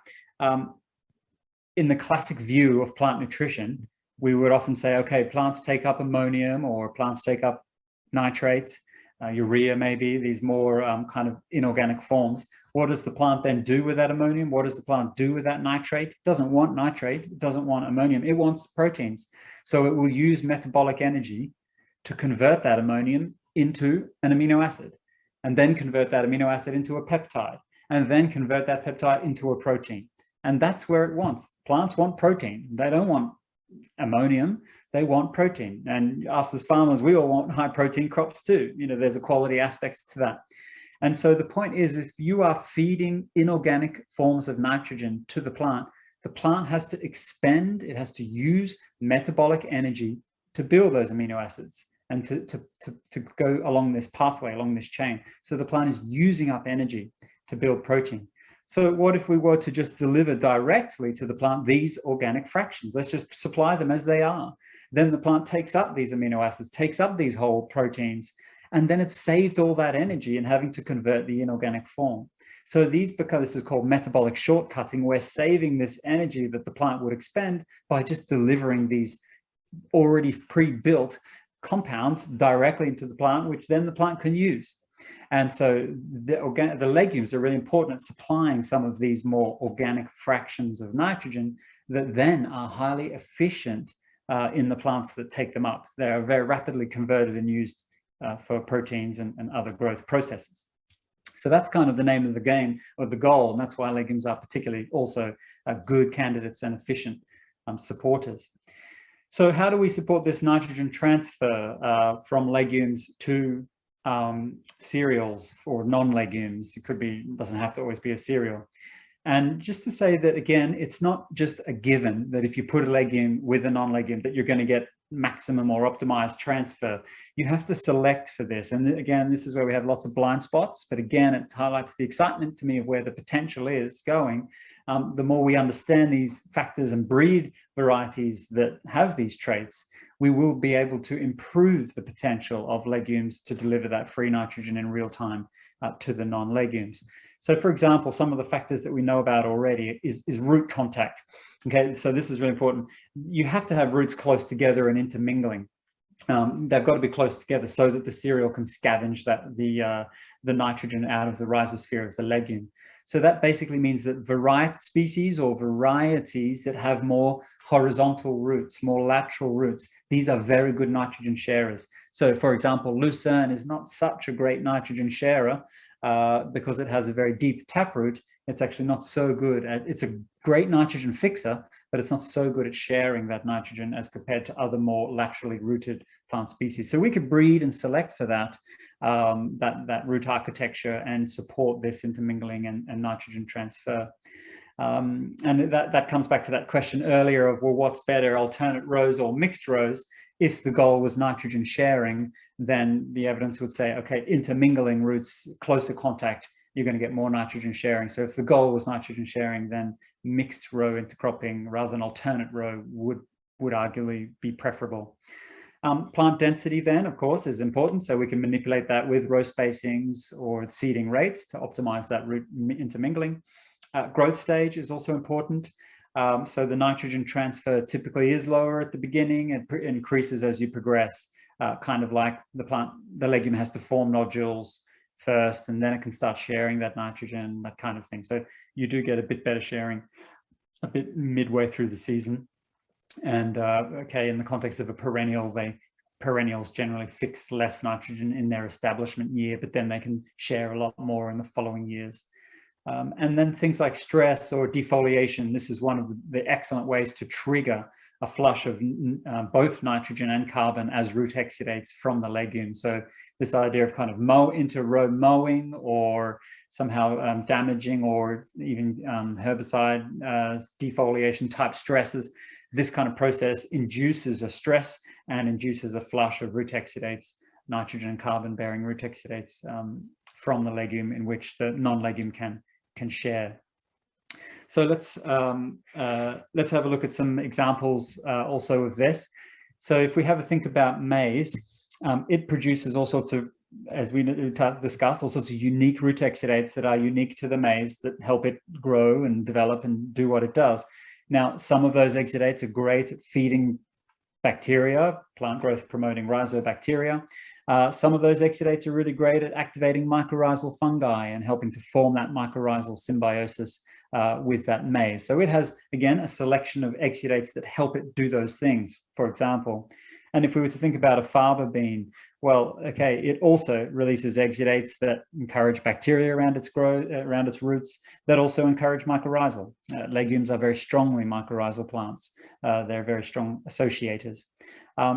Speaker 4: In the classic view of plant nutrition, we would often say, okay, plants take up ammonium, or plants take up nitrate, urea maybe, these more kind of inorganic forms. What does the plant then do with that ammonium? What does the plant do with that nitrate? It doesn't want nitrate, it doesn't want ammonium, it wants proteins. So it will use metabolic energy to convert that ammonium into an amino acid, and then convert that amino acid into a peptide, and then convert that peptide into a protein. And that's where it wants. Plants want protein. They don't want ammonium, they want protein. And us as farmers, we all want high protein crops too. You know, there's a quality aspect to that. And so the point is, if you are feeding inorganic forms of nitrogen to the plant has to expend, it has to use metabolic energy to build those amino acids and to go along this pathway, along this chain. So the plant is using up energy to build protein. So what if we were to just deliver directly to the plant these organic fractions? Let's just supply them as they are. Then the plant takes up these amino acids, takes up these whole proteins, and then it's saved all that energy in having to convert the inorganic form. So because this is called metabolic shortcutting, we're saving this energy that the plant would expend by just delivering these already pre-built compounds directly into the plant, which then the plant can use. And so the legumes are really important at supplying some of these more organic fractions of nitrogen that then are highly efficient in the plants that take them up. They are very rapidly converted and used for proteins and other growth processes. So that's kind of the name of the game, or the goal, and that's why legumes are particularly also good candidates and efficient supporters. So how do we support this nitrogen transfer from legumes to cereals or non-legumes? It could be, doesn't have to always be a cereal. And just to say that, again, it's not just a given that if you put a legume with a non-legume that you're going to get maximum or optimized transfer. You have to select for this. And again, this is where we have lots of blind spots, but again, it highlights the excitement to me of where the potential is going. The more we understand these factors and breed varieties that have these traits, we will be able to improve the potential of legumes to deliver that free nitrogen in real time to the non-legumes. So for example, some of the factors that we know about already is root contact. Okay, so this is really important. You have to have roots close together and intermingling. They've got to be close together so that the cereal can scavenge the nitrogen out of the rhizosphere of the legume. So that basically means that species or varieties that have more horizontal roots, more lateral roots, these are very good nitrogen sharers. So for example, lucerne is not such a great nitrogen sharer because it has a very deep taproot. It's actually not so good it's a great nitrogen fixer, but it's not so good at sharing that nitrogen as compared to other more laterally rooted plant species. So we could breed and select for that, that root architecture and support this intermingling and nitrogen transfer. And that comes back to that question earlier of, well, what's better, alternate rows or mixed rows? If the goal was nitrogen sharing, then the evidence would say, okay, intermingling roots, closer contact, you're going to get more nitrogen sharing. So if the goal was nitrogen sharing, then mixed row intercropping rather than alternate row would arguably be preferable. Plant density then, of course, is important. So we can manipulate that with row spacings or seeding rates to optimize that root intermingling. Growth stage is also important. So the nitrogen transfer typically is lower at the beginning and increases as you progress, kind of like the legume has to form nodules first, and then it can start sharing that nitrogen, that kind of thing. So you do get a bit better sharing a bit midway through the season. And okay, in the context of a perennial, perennials generally fix less nitrogen in their establishment year, but then they can share a lot more in the following years. And then things like stress or defoliation. This is one of the excellent ways to trigger a flush of both nitrogen and carbon as root exudates from the legume. So this idea of kind of inter-row mowing, or somehow damaging, or even herbicide defoliation type stresses, this kind of process induces a stress and induces a flush of root exudates, nitrogen and carbon bearing root exudates from the legume, in which the non-legume can share. So let's have a look at some examples also of this. So if we have a think about maize, it produces all sorts of, as we discussed, all sorts of unique root exudates that are unique to the maize, that help it grow and develop and do what it does. Now, some of those exudates are great at feeding bacteria, plant growth promoting rhizobacteria. Some of those exudates are really great at activating mycorrhizal fungi and helping to form that mycorrhizal symbiosis with that maize. So it has, again, a selection of exudates that help it do those things, for example. And if we were to think about a faba bean, well, okay, it also releases exudates that encourage bacteria around its growth, around its roots, that also encourage mycorrhizal. Legumes are very strongly mycorrhizal plants. They're very strong associators.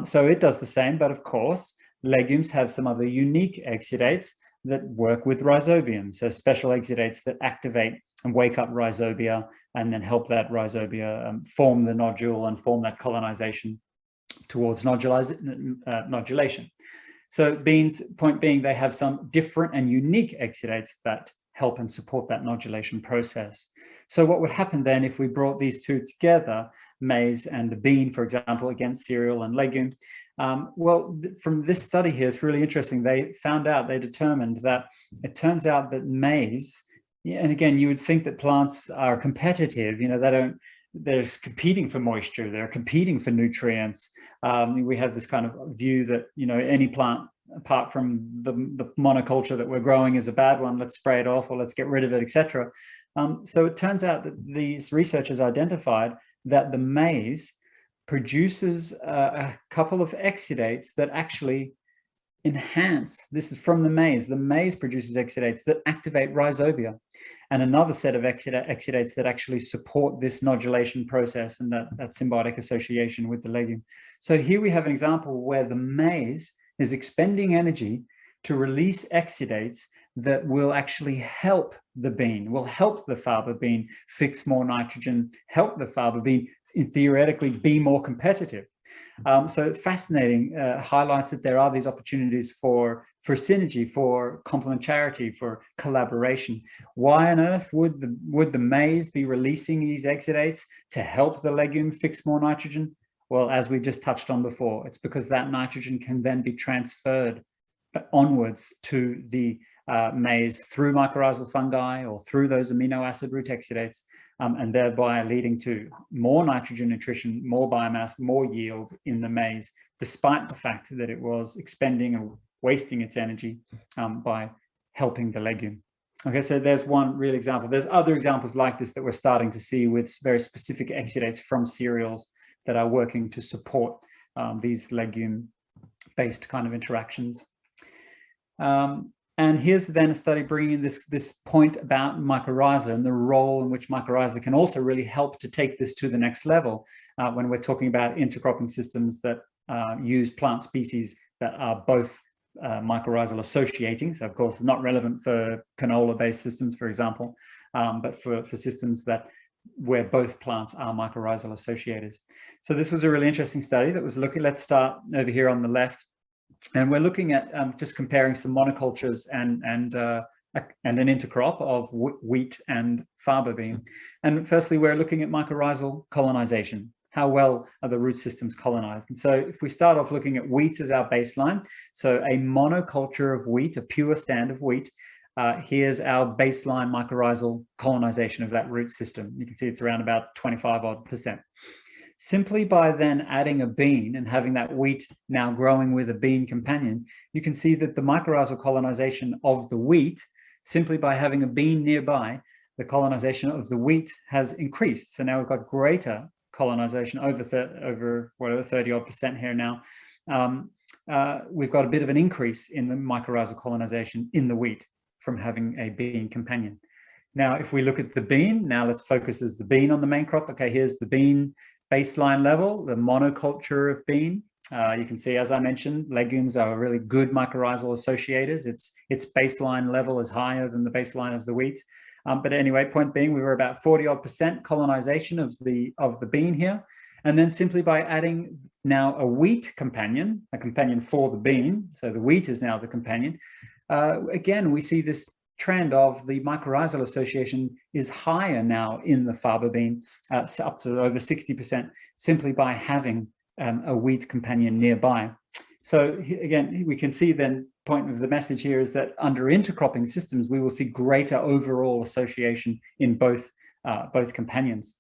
Speaker 4: So it does the same, but of course, legumes have some other unique exudates that work with rhizobium. So special exudates that activate and wake up rhizobia and then help that rhizobia form the nodule and form that colonization towards nodulation. So beans, point being, they have some different and unique exudates that help and support that nodulation process. So what would happen then if we brought these two together, maize and the bean, for example, against cereal and legume? Well, from this study here, it's really interesting. They determined that it turns out that maize, and again, you would think that plants are competitive, they're competing for moisture, they're competing for nutrients. We have this kind of view that, any plant, apart from the monoculture that we're growing, is a bad one, let's spray it off or let's get rid of it, etc. So it turns out that these researchers identified that the maize produces a couple of exudates that actually enhance, this is from the maize produces exudates that activate rhizobia, and another set of exudates that actually support this nodulation process and that symbiotic association with the legume. So here we have an example where the maize is expending energy to release exudates that will actually help the bean, will help the faba bean fix more nitrogen, help the faba bean theoretically be more competitive. So fascinating, highlights that there are these opportunities for synergy, for complementarity, for collaboration. Why on earth would the maize be releasing these exudates to help the legume fix more nitrogen? Well, as we just touched on before, it's because that nitrogen can then be transferred onwards to the maize through mycorrhizal fungi or through those amino acid root exudates, and thereby leading to more nitrogen nutrition, more biomass, more yield in the maize, despite the fact that it was expending and wasting its energy by helping the legume. Okay, so there's one real example. There's other examples like this that we're starting to see with very specific exudates from cereals that are working to support these legume-based kind of interactions. And here's then a study bringing in this point about mycorrhiza and the role in which mycorrhiza can also really help to take this to the next level when we're talking about intercropping systems that use plant species that are both mycorrhizal associating. So of course, not relevant for canola-based systems, for example, but for systems where both plants are mycorrhizal associators. So this was a really interesting study that was looking, let's start over here on the left. And we're looking at just comparing some monocultures and an intercrop of wheat and faba bean. And firstly, we're looking at mycorrhizal colonization. How well are the root systems colonized? And so if we start off looking at wheat as our baseline, so a monoculture of wheat, a pure stand of wheat, here's our baseline mycorrhizal colonization of that root system. You can see it's around about 25% odd. Simply by then adding a bean and having that wheat now growing with a bean companion, you can see that the mycorrhizal colonization of the wheat, simply by having a bean nearby, the colonization of the wheat has increased. So now we've got greater colonization over whatever 30% odd here now. we've got a bit of an increase in the mycorrhizal colonization in the wheat from having a bean companion. Now, if we look at the bean, now let's focus as the bean on the main crop. Okay, here's the bean baseline level, the monoculture of bean. You can see, as I mentioned, legumes are really good mycorrhizal associators. Its baseline level is higher than the baseline of the wheat. But anyway, point being, we were about 40% colonization of the bean here. And then simply by adding now a wheat companion, a companion for the bean, so the wheat is now the companion, again, we see this trend of the mycorrhizal association is higher now in the faba bean, up to over 60%, simply by having a wheat companion nearby. So again, we can see then, point of the message here is that under intercropping systems, we will see greater overall association in both companions.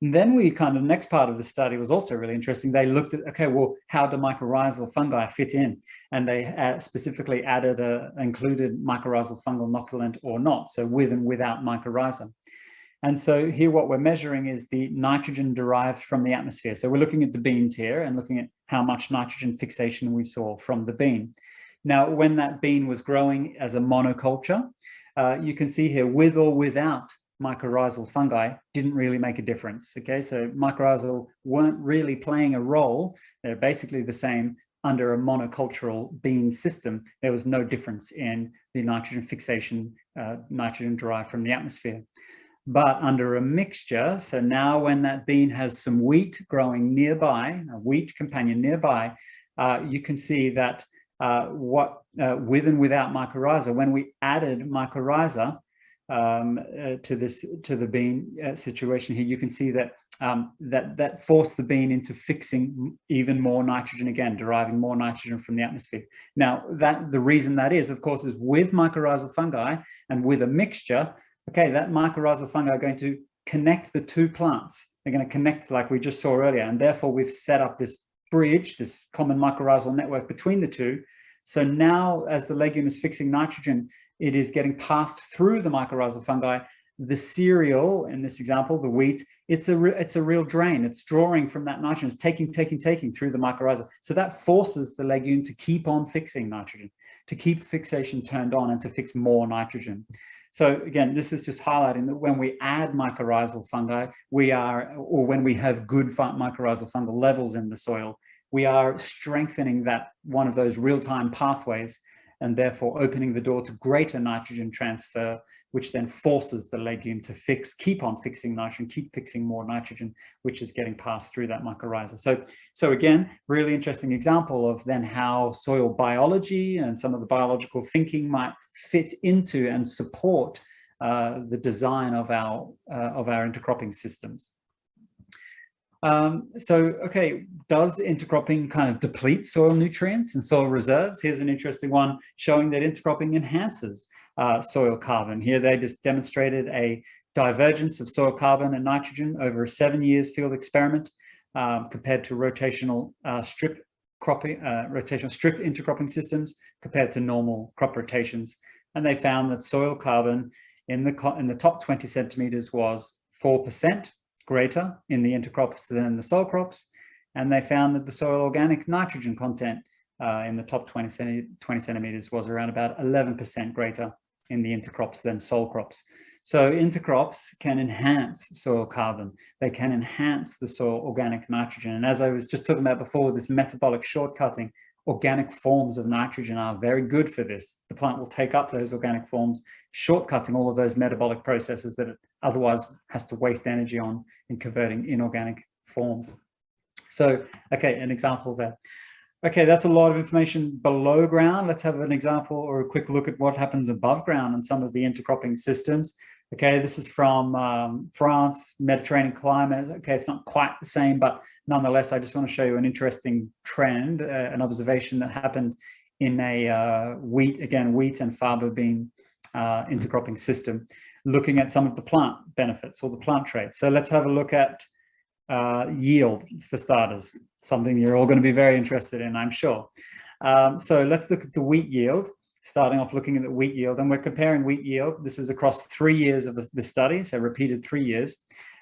Speaker 4: And then we kind of, the next part of the study was also really interesting. They looked at, okay, well, how do mycorrhizal fungi fit in? And they specifically included mycorrhizal fungal inoculant or not, so with and without mycorrhiza. And so here what we're measuring is the nitrogen derived from the atmosphere. So we're looking at the beans here and looking at how much nitrogen fixation we saw from the bean. Now, when that bean was growing as a monoculture, you can see here with or without mycorrhizal fungi didn't really make a difference. Okay, so mycorrhizal weren't really playing a role. They're basically the same under a monocultural bean system. There was no difference in the nitrogen fixation, nitrogen derived from the atmosphere. But under a mixture, so now when that bean has some wheat growing nearby, a wheat companion nearby, you can see that with and without mycorrhiza, when we added mycorrhiza to the bean situation here, you can see that that forced the bean into fixing even more nitrogen again, deriving more nitrogen from the atmosphere. Now, the reason that is, of course, is with mycorrhizal fungi and with a mixture. Okay, that mycorrhizal fungi are going to connect the two plants. They're going to connect like we just saw earlier, and therefore we've set up this bridge, this common mycorrhizal network between the two. So now, as the legume is fixing nitrogen, it is getting passed through the mycorrhizal fungi. The cereal, in this example, the wheat, it's a real drain. It's drawing from that nitrogen. It's taking through the mycorrhiza. So that forces the legume to keep on fixing nitrogen, to keep fixation turned on and to fix more nitrogen. So again, this is just highlighting that when we add mycorrhizal fungi, or when we have good mycorrhizal fungal levels in the soil, we are strengthening that one of those real-time pathways and therefore opening the door to greater nitrogen transfer, which then forces the legume to keep on fixing nitrogen, keep fixing more nitrogen, which is getting passed through that mycorrhiza. So again, really interesting example of then how soil biology and some of the biological thinking might fit into and support the design of our intercropping systems. Okay, does intercropping kind of deplete soil nutrients and soil reserves? Here's an interesting one showing that intercropping enhances soil carbon. Here they just demonstrated a divergence of soil carbon and nitrogen over a 7 years field experiment compared to rotational strip intercropping systems compared to normal crop rotations. And they found that soil carbon in the top 20 centimeters was 4% greater in the intercrops than the sol crops, and they found that the soil organic nitrogen content in the top 20 centimeters was around about 11% greater in the intercrops than sol crops. So intercrops can enhance soil carbon. They can enhance the soil organic nitrogen. And as I was just talking about before, this metabolic shortcutting, organic forms of nitrogen are very good for this. The plant will take up those organic forms, shortcutting all of those metabolic processes that it otherwise has to waste energy on in converting inorganic forms. So, okay, an example there. Okay, that's a lot of information below ground. Let's have an example or a quick look at what happens above ground in some of the intercropping systems. Okay, this is from France, Mediterranean climate. Okay, it's not quite the same, but nonetheless, I just want to show you an interesting trend, an observation that happened in a wheat and faba bean intercropping system, looking at some of the plant benefits or the plant traits. So let's have a look at yield for starters, something you're all going to be very interested in, I'm sure. So let's look at the wheat yield. Starting off looking at the wheat yield, and we're comparing wheat yield. This is across 3 years of the study, so repeated 3 years.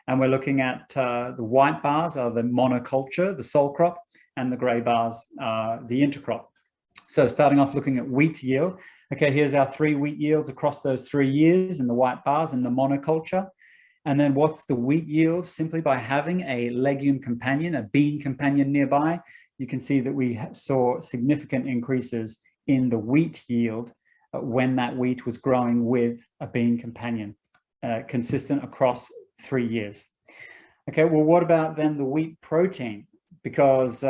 Speaker 4: And we're looking at the white bars are the monoculture, the sol crop, and the grey bars are the intercrop. So starting off looking at wheat yield. Okay, here's our 3 wheat yields across those 3 years in the white bars in the monoculture. And then what's the wheat yield? Simply by having a legume companion, a bean companion nearby, you can see that we saw significant increases in the wheat yield when that wheat was growing with a bean companion, consistent across 3 years. Okay, well, what about then the wheat protein? Because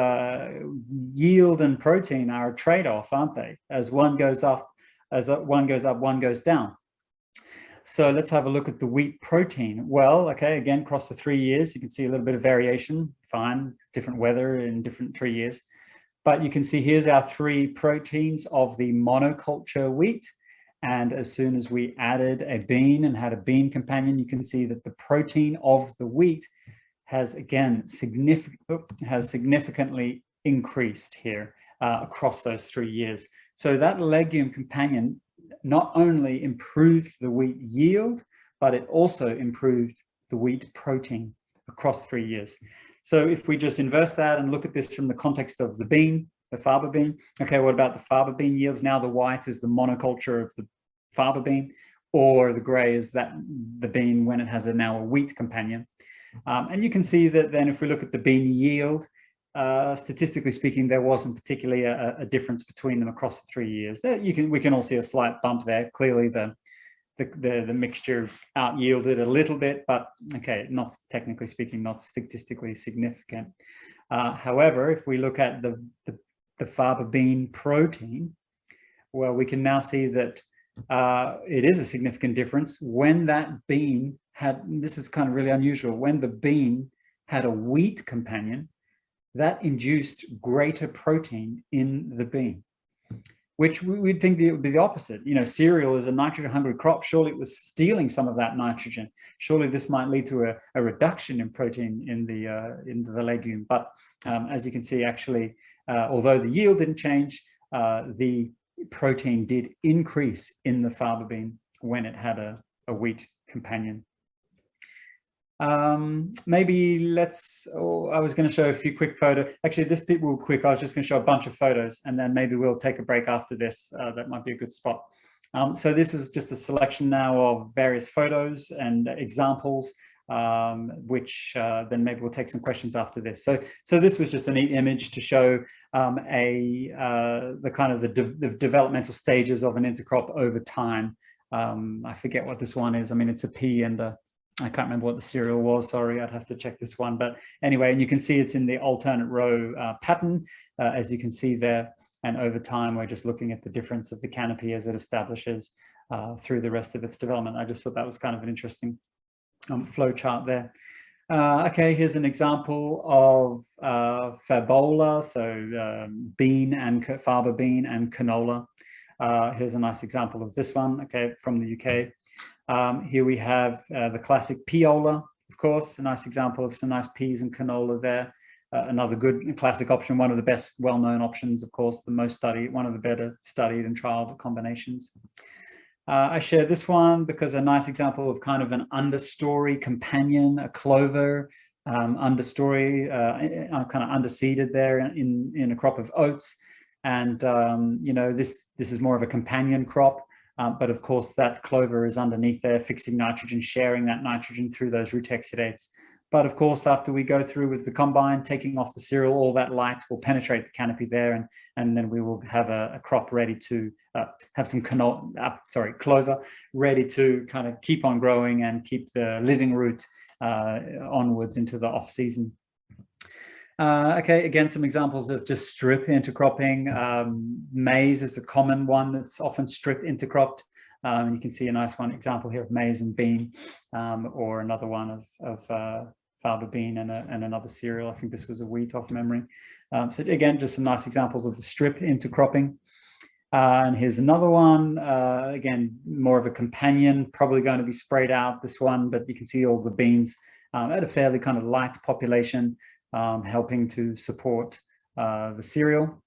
Speaker 4: yield and protein are a trade-off, aren't they? As one goes up, one goes down. So let's have a look at the wheat protein. Well, okay, again, across the 3 years, you can see a little bit of variation, fine, different weather in different 3 years. But you can see here's our 3 proteins of the monoculture wheat. And as soon as we added a bean and had a bean companion, you can see that the protein of the wheat has again significantly increased here across those 3 years. So that legume companion not only improved the wheat yield, but it also improved the wheat protein across 3 years. So if we just inverse that and look at this from the context of the bean, the faba bean, okay, what about the faba bean yields? Now the white is the monoculture of the faba bean, or the gray is that the bean when it has now a wheat companion. And you can see that then if we look at the bean yield, statistically speaking, there wasn't particularly a difference between them across the 3 years. We can all see a slight bump there. Clearly the mixture out yielded a little bit, but okay, not technically speaking, not statistically significant. However, if we look at the faba bean protein, well, we can now see that it is a significant difference when that bean had, this is kind of really unusual, when the bean had a wheat companion, that induced greater protein in the bean, which we'd think it would be the opposite. You know, cereal is a nitrogen-hungry crop. Surely it was stealing some of that nitrogen. Surely this might lead to a reduction in protein in the legume. But as you can see, actually, although the yield didn't change, the protein did increase in the faba bean when it had a wheat companion. Maybe let's, I was going to show a few quick photos. Actually, this bit will be quick. I was just going to show a bunch of photos and then maybe we'll take a break after this. That might be a good spot. So this is just a selection now of various photos and examples, which then maybe we'll take some questions after this. So this was just a neat image to show the kind of the developmental stages of an intercrop over time. I forget what this one is. I mean, it's a pea and I can't remember what the cereal was. Sorry, I'd have to check this one. But anyway, and you can see it's in the alternate row pattern, as you can see there. And over time, we're just looking at the difference of the canopy as it establishes through the rest of its development. I just thought that was kind of an interesting flow chart there. Okay, here's an example of fabola, so bean and faba bean and canola. Here's a nice example of this one, okay, from the UK. Here we have the classic peola, of course, a nice example of some nice peas and canola there. Another good classic option, one of the best well-known options, of course, the most studied, one of the better studied and trialed combinations. I share this one because a nice example of kind of an understory companion, a clover understory, kind of underseeded there in a crop of oats. And, you know, this is more of a companion crop. But of course, that clover is underneath there, fixing nitrogen, sharing that nitrogen through those root exudates. But of course, after we go through with the combine, taking off the cereal, all that light will penetrate the canopy there, and then we will have a crop ready to have some clover ready to kind of keep on growing and keep the living root onwards into the off season. Okay, again, some examples of just strip intercropping. Maize is a common one that's often strip intercropped. You can see a nice example here of maize and bean, or another one of faba bean and another cereal. I think this was a wheat off memory. So again, just some nice examples of the strip intercropping. And here's another one, again, more of a companion, probably going to be sprayed out, this one, but you can see all the beans at a fairly kind of light population, helping to support the cereal.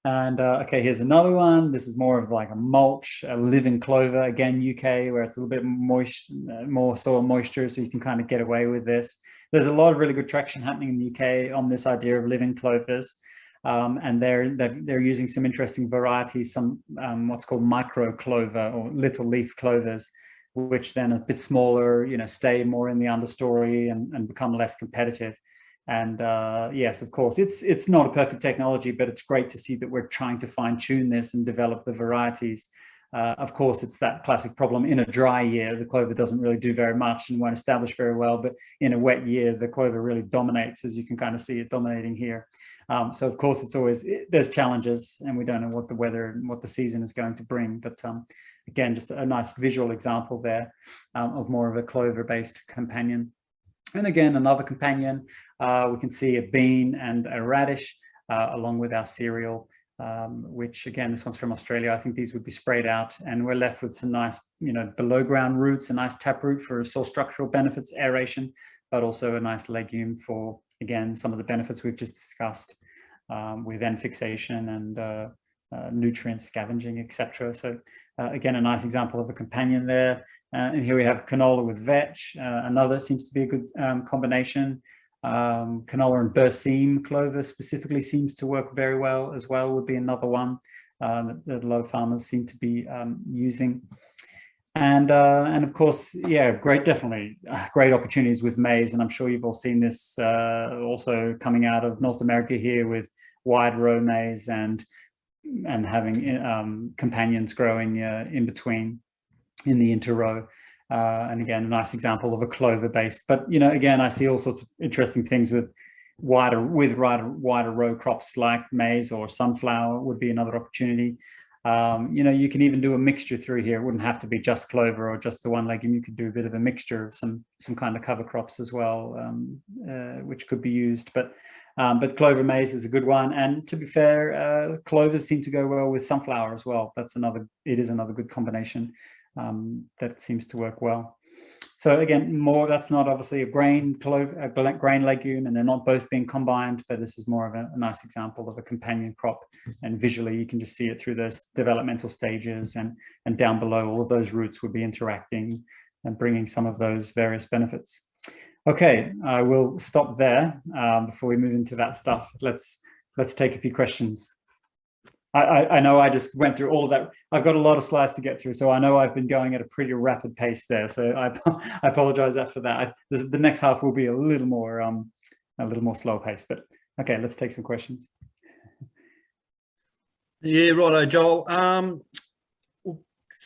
Speaker 4: And okay, here's another one. This is more of like a mulch, a living clover, again, UK, where it's a little bit moist, more soil moisture, so you can kind of get away with this. there's a lot of really good traction happening in the UK on this idea of living clovers. And they're using some interesting varieties, some what's called micro clover or little leaf clovers, which then are a bit smaller, you know, stay more in the understory and become less competitive. And yes, of course, it's not a perfect technology, but it's great to see that we're trying to fine tune this and develop the varieties. Of course, it's that classic problem. In a dry year, the clover doesn't really do very much and won't establish very well. But in a wet year, the clover really dominates, as you can kind of see it dominating here. So of course, there's challenges, and we don't know what the weather and what the season is going to bring. But again, just a nice visual example there of more of a clover-based companion. And again, another companion, we can see a bean and a radish along with our cereal, which again, this one's from Australia. I think these would be sprayed out, and we're left with some nice, you know, below ground roots, a nice taproot for soil structural benefits, aeration, but also a nice legume for, again, some of the benefits we've just discussed with N fixation and nutrient scavenging, etc. So again, a nice example of a companion there. And here we have canola with vetch, another seems to be a good combination. Canola and berseem clover specifically seems to work very well as well, would be another one that a lot of farmers seem to be using. And of course, yeah, definitely great opportunities with maize. And I'm sure you've all seen this also coming out of North America here with wide row maize and having companions growing in between in the interrow. And again, a nice example of a clover based, but you know, again, I see all sorts of interesting things with wider row crops like maize or sunflower would be another opportunity. You know, you can even do a mixture through here. It wouldn't have to be just clover or just the one legume. You could do a bit of a mixture of some kind of cover crops as well, which could be used. But clover maize is a good one. And to be fair, clovers seem to go well with sunflower as well. It is another good combination that seems to work well. So again, that's not obviously a grain legume, and they're not both being combined, but this is more of a nice example of a companion crop. And visually, you can just see it through those developmental stages, and down below, all of those roots would be interacting and bringing some of those various benefits. Okay, I will stop there before we move into that stuff. Let's take a few questions. I know I just went through all of that. I've got a lot of slides to get through, so I know I've been going at a pretty rapid pace there. So I apologize for that. The next half will be a little more slow pace. But okay, let's take some questions.
Speaker 3: Yeah, righto, Joel.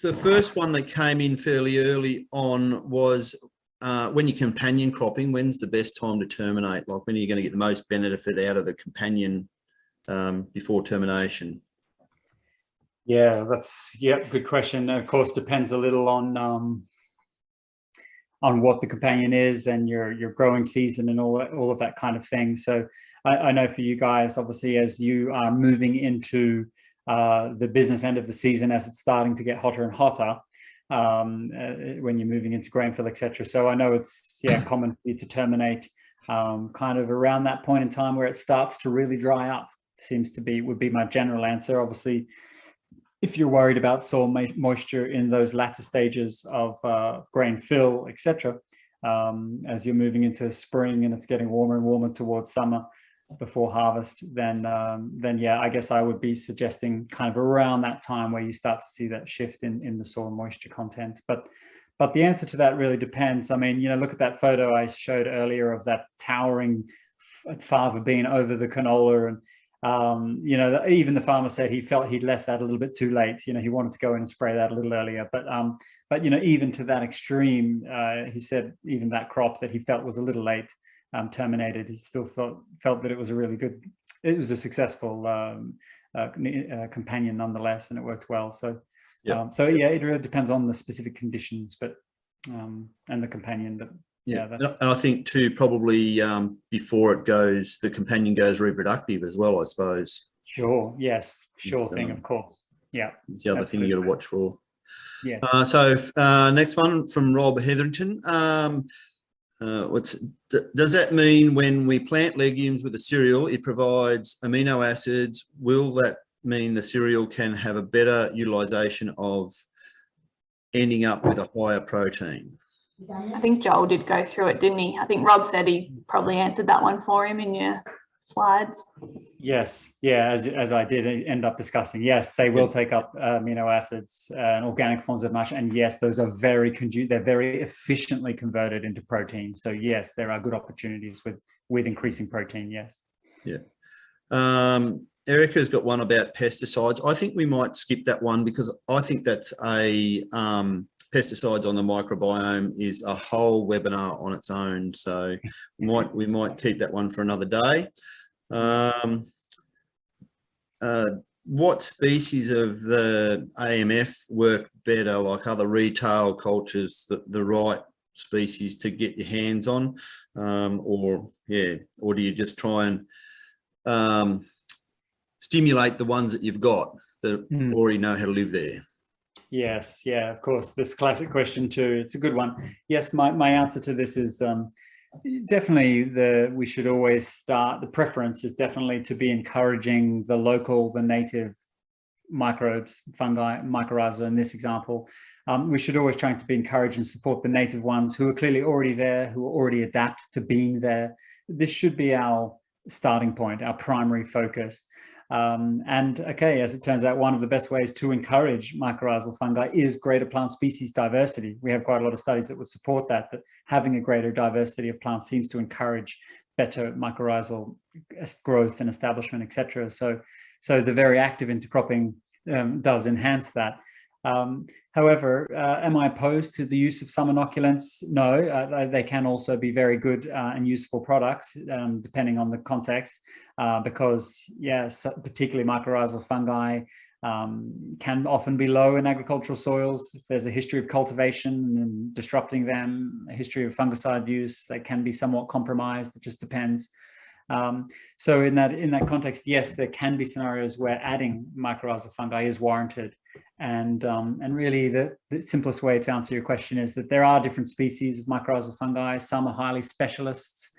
Speaker 3: The first one that came in fairly early on was when you're companion cropping, when's the best time to terminate? Like, when are you going to get the most benefit out of the companion before termination?
Speaker 4: Yeah, good question. Of course, depends a little on what the companion is and your growing season and all of that kind of thing. So I know for you guys, obviously, as you are moving into the business end of the season, as it's starting to get hotter and hotter, when you're moving into grain fill, etc. So I know it's common for you to terminate kind of around that point in time where it starts to really dry up. Would be my general answer. Obviously, if you're worried about soil moisture in those latter stages of grain fill, etc., as you're moving into spring and it's getting warmer and warmer towards summer before harvest, then yeah, I guess I would be suggesting kind of around that time where you start to see that shift in the soil moisture content. But the answer to that really depends. I mean, you know, look at that photo I showed earlier of that towering fava bean over the canola, and you know, even the farmer said he felt he'd left that a little bit too late. You know, he wanted to go in and spray that a little earlier. But you know, even to that extreme, he said even that crop that he felt was a little late terminated, he still felt that it was a successful companion nonetheless, and it worked well. So so yeah, it really depends on the specific conditions, but and the companion. But yeah,
Speaker 3: and I think too, probably before the companion goes reproductive as well, I suppose.
Speaker 4: Sure. Yes. Sure thing. Of course. Yeah.
Speaker 3: It's the other thing you got to watch for.
Speaker 4: Yeah.
Speaker 3: So next one from Rob Hetherington. Does that mean when we plant legumes with a cereal, it provides amino acids? Will that mean the cereal can have a better utilization of ending up with a higher protein?
Speaker 2: I think Joel did go through it, didn't he? I think Rob said he probably answered that one for him in your slides.
Speaker 4: Yes, yeah, as I did end up discussing, yes, they will take up amino acids and organic forms of mush, and yes, those are they're very efficiently converted into protein. So yes, there are good opportunities with increasing protein. Yes.
Speaker 3: Yeah. Erica's got one about pesticides. I think we might skip that one because I think that's a pesticides on the microbiome is a whole webinar on its own. So we might keep that one for another day. What species of the AMF work better, like other retail cultures, the right species to get your hands on, or do you just try and stimulate the ones that you've got that already know how to live there?
Speaker 4: Yes, yeah, of course. This classic question too. It's a good one. Yes, my answer to this is definitely we should always start. The preference is definitely to be encouraging the local, the native microbes, fungi, mycorrhizae in this example. We should always try to be encouraged and support the native ones who are clearly already there, who already adapt to being there. This should be our starting point, our primary focus. And okay, as it turns out, one of the best ways to encourage mycorrhizal fungi is greater plant species diversity. We have quite a lot of studies that would support that having a greater diversity of plants seems to encourage better mycorrhizal growth and establishment, etc. So the very active intercropping does enhance that. However, am I opposed to the use of some inoculants? No, they can also be very good and useful products, depending on the context, because, yes, particularly mycorrhizal fungi can often be low in agricultural soils. If there's a history of cultivation and disrupting them, a history of fungicide use, they can be somewhat compromised. It just depends. So in that context, yes, there can be scenarios where adding mycorrhizal fungi is warranted. And really the simplest way to answer your question is that there are different species of mycorrhizal fungi. Some are highly specialists,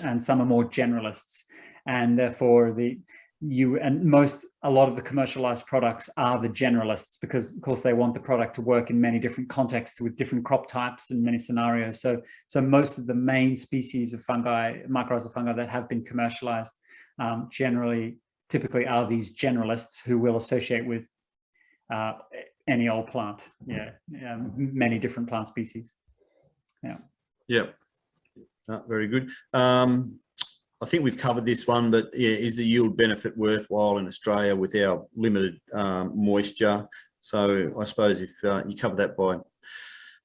Speaker 4: and some are more generalists. And therefore a lot of the commercialized products are the generalists, because of course they want the product to work in many different contexts with different crop types and many scenarios. So most of the main species of fungi, mycorrhizal fungi that have been commercialized, typically are these generalists who will associate with any old plant, many different plant species.
Speaker 3: Very good. I think we've covered this one, but is the yield benefit worthwhile in Australia with our limited moisture? So I suppose if you cover that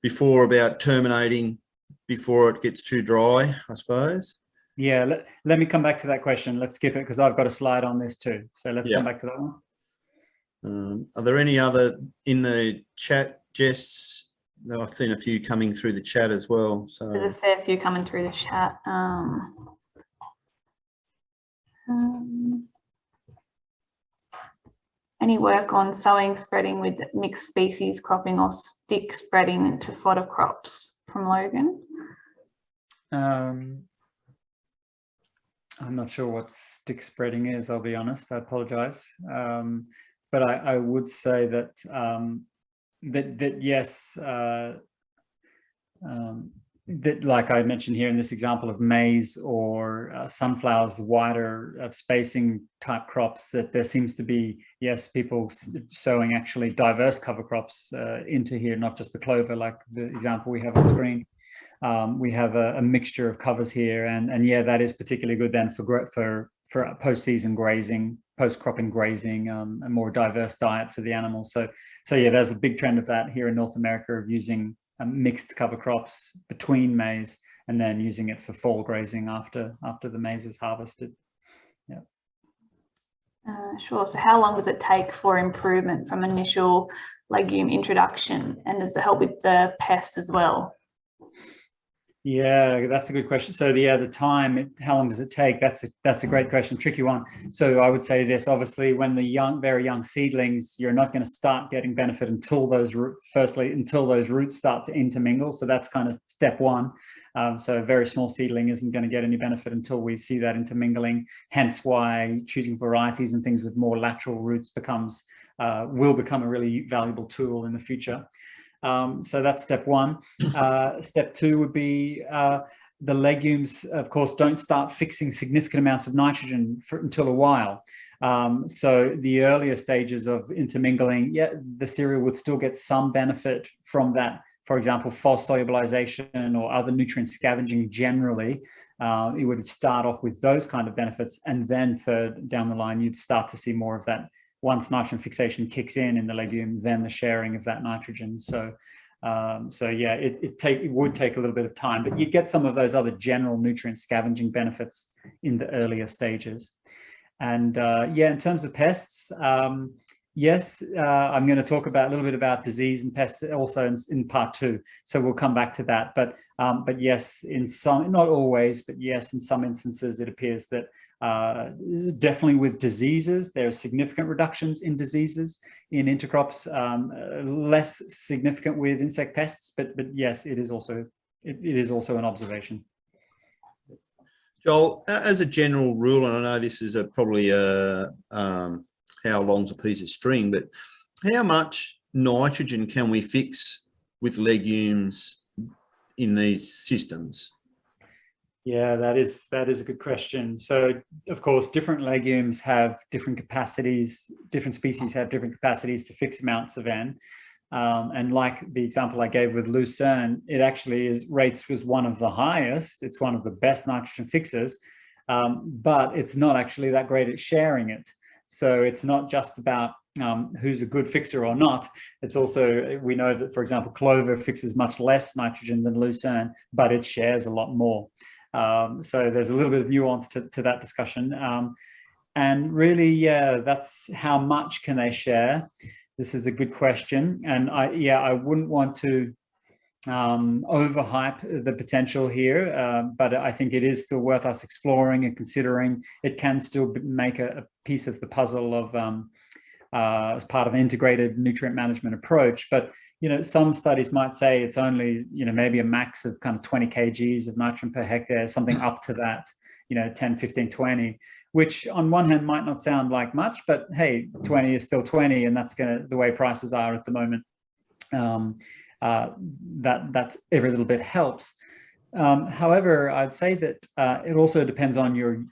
Speaker 3: before about terminating before it gets too dry, I suppose.
Speaker 4: Yeah, let me come back to that question. Let's skip it because I've got a slide on this too. So let's come back to that one.
Speaker 3: Are there any other in the chat, Jess? No, I've seen a few coming through the chat as well. So
Speaker 2: there's a fair few coming through the chat. Any work on sowing, spreading with mixed species cropping or stick spreading to fodder crops? From Logan.
Speaker 4: I'm not sure what stick spreading is, I'll be honest. I apologize. But I would say that yes, that, like I mentioned here in this example of maize or sunflowers, wider spacing type crops, that there seems to be, yes, people sowing actually diverse cover crops into here, not just the clover, like the example we have on screen. We have a mixture of covers here, and yeah, that is particularly good then for post-season grazing, post-cropping grazing, a more diverse diet for the animals. So yeah, there's a big trend of that here in North America, of using mixed cover crops between maize and then using it for fall grazing after the maize is harvested. Yeah.
Speaker 2: Sure. So how long does it take for improvement from initial legume introduction, and does it help with the pests as well?
Speaker 4: Yeah, that's a good question. So the time, how long does it take? That's a great question, tricky one. So I would say this: obviously, when the very young seedlings, you're not going to start getting benefit until those roots start to intermingle. So that's kind of step one. So a very small seedling isn't going to get any benefit until we see that intermingling. Hence why choosing varieties and things with more lateral roots will become a really valuable tool in the future. So that's step one. Step two would be the legumes, of course, don't start fixing significant amounts of nitrogen until a while. So the earlier stages of intermingling, yeah, the cereal would still get some benefit from that. For example, false solubilization or other nutrient scavenging generally, it would start off with those kind of benefits. And then further down the line, you'd start to see more of that. Once nitrogen fixation kicks in the legume, then the sharing of that nitrogen. So yeah, it would take a little bit of time, but you get some of those other general nutrient scavenging benefits in the earlier stages. And yeah, in terms of pests, yes, I'm going to talk about a little bit about disease and pests also in part two. So we'll come back to that. But yes, in some, not always, but yes, in some instances, it appears that definitely with diseases, there are significant reductions in diseases in intercrops, less significant with insect pests, but yes, it is also an observation.
Speaker 3: Joel, as a general rule, and I know this is probably how long's a piece of string, but how much nitrogen can we fix with legumes in these systems?
Speaker 4: Yeah, that is a good question. So, of course, different legumes have different capacities. Different species have different capacities to fix amounts of N. And like the example I gave with lucerne, it actually rates was one of the highest. It's one of the best nitrogen fixers, but it's not actually that great at sharing it. So it's not just about who's a good fixer or not. It's also, we know that, for example, clover fixes much less nitrogen than lucerne, but it shares a lot more. So there's a little bit of nuance to that discussion. And really, yeah, that's how much can they share? This is a good question. And I wouldn't want to overhype the potential here, but I think it is still worth us exploring and considering. It can still make a piece of the puzzle of as part of an integrated nutrient management approach. But you know, some studies might say it's only, you know, maybe a max of kind of 20 kgs of nitrogen per hectare, something up to that, you know, 10, 15, 20, which on one hand might not sound like much, but hey, 20 is still 20, and that's the way prices are at the moment. That every little bit helps. However, I'd say that it also depends on your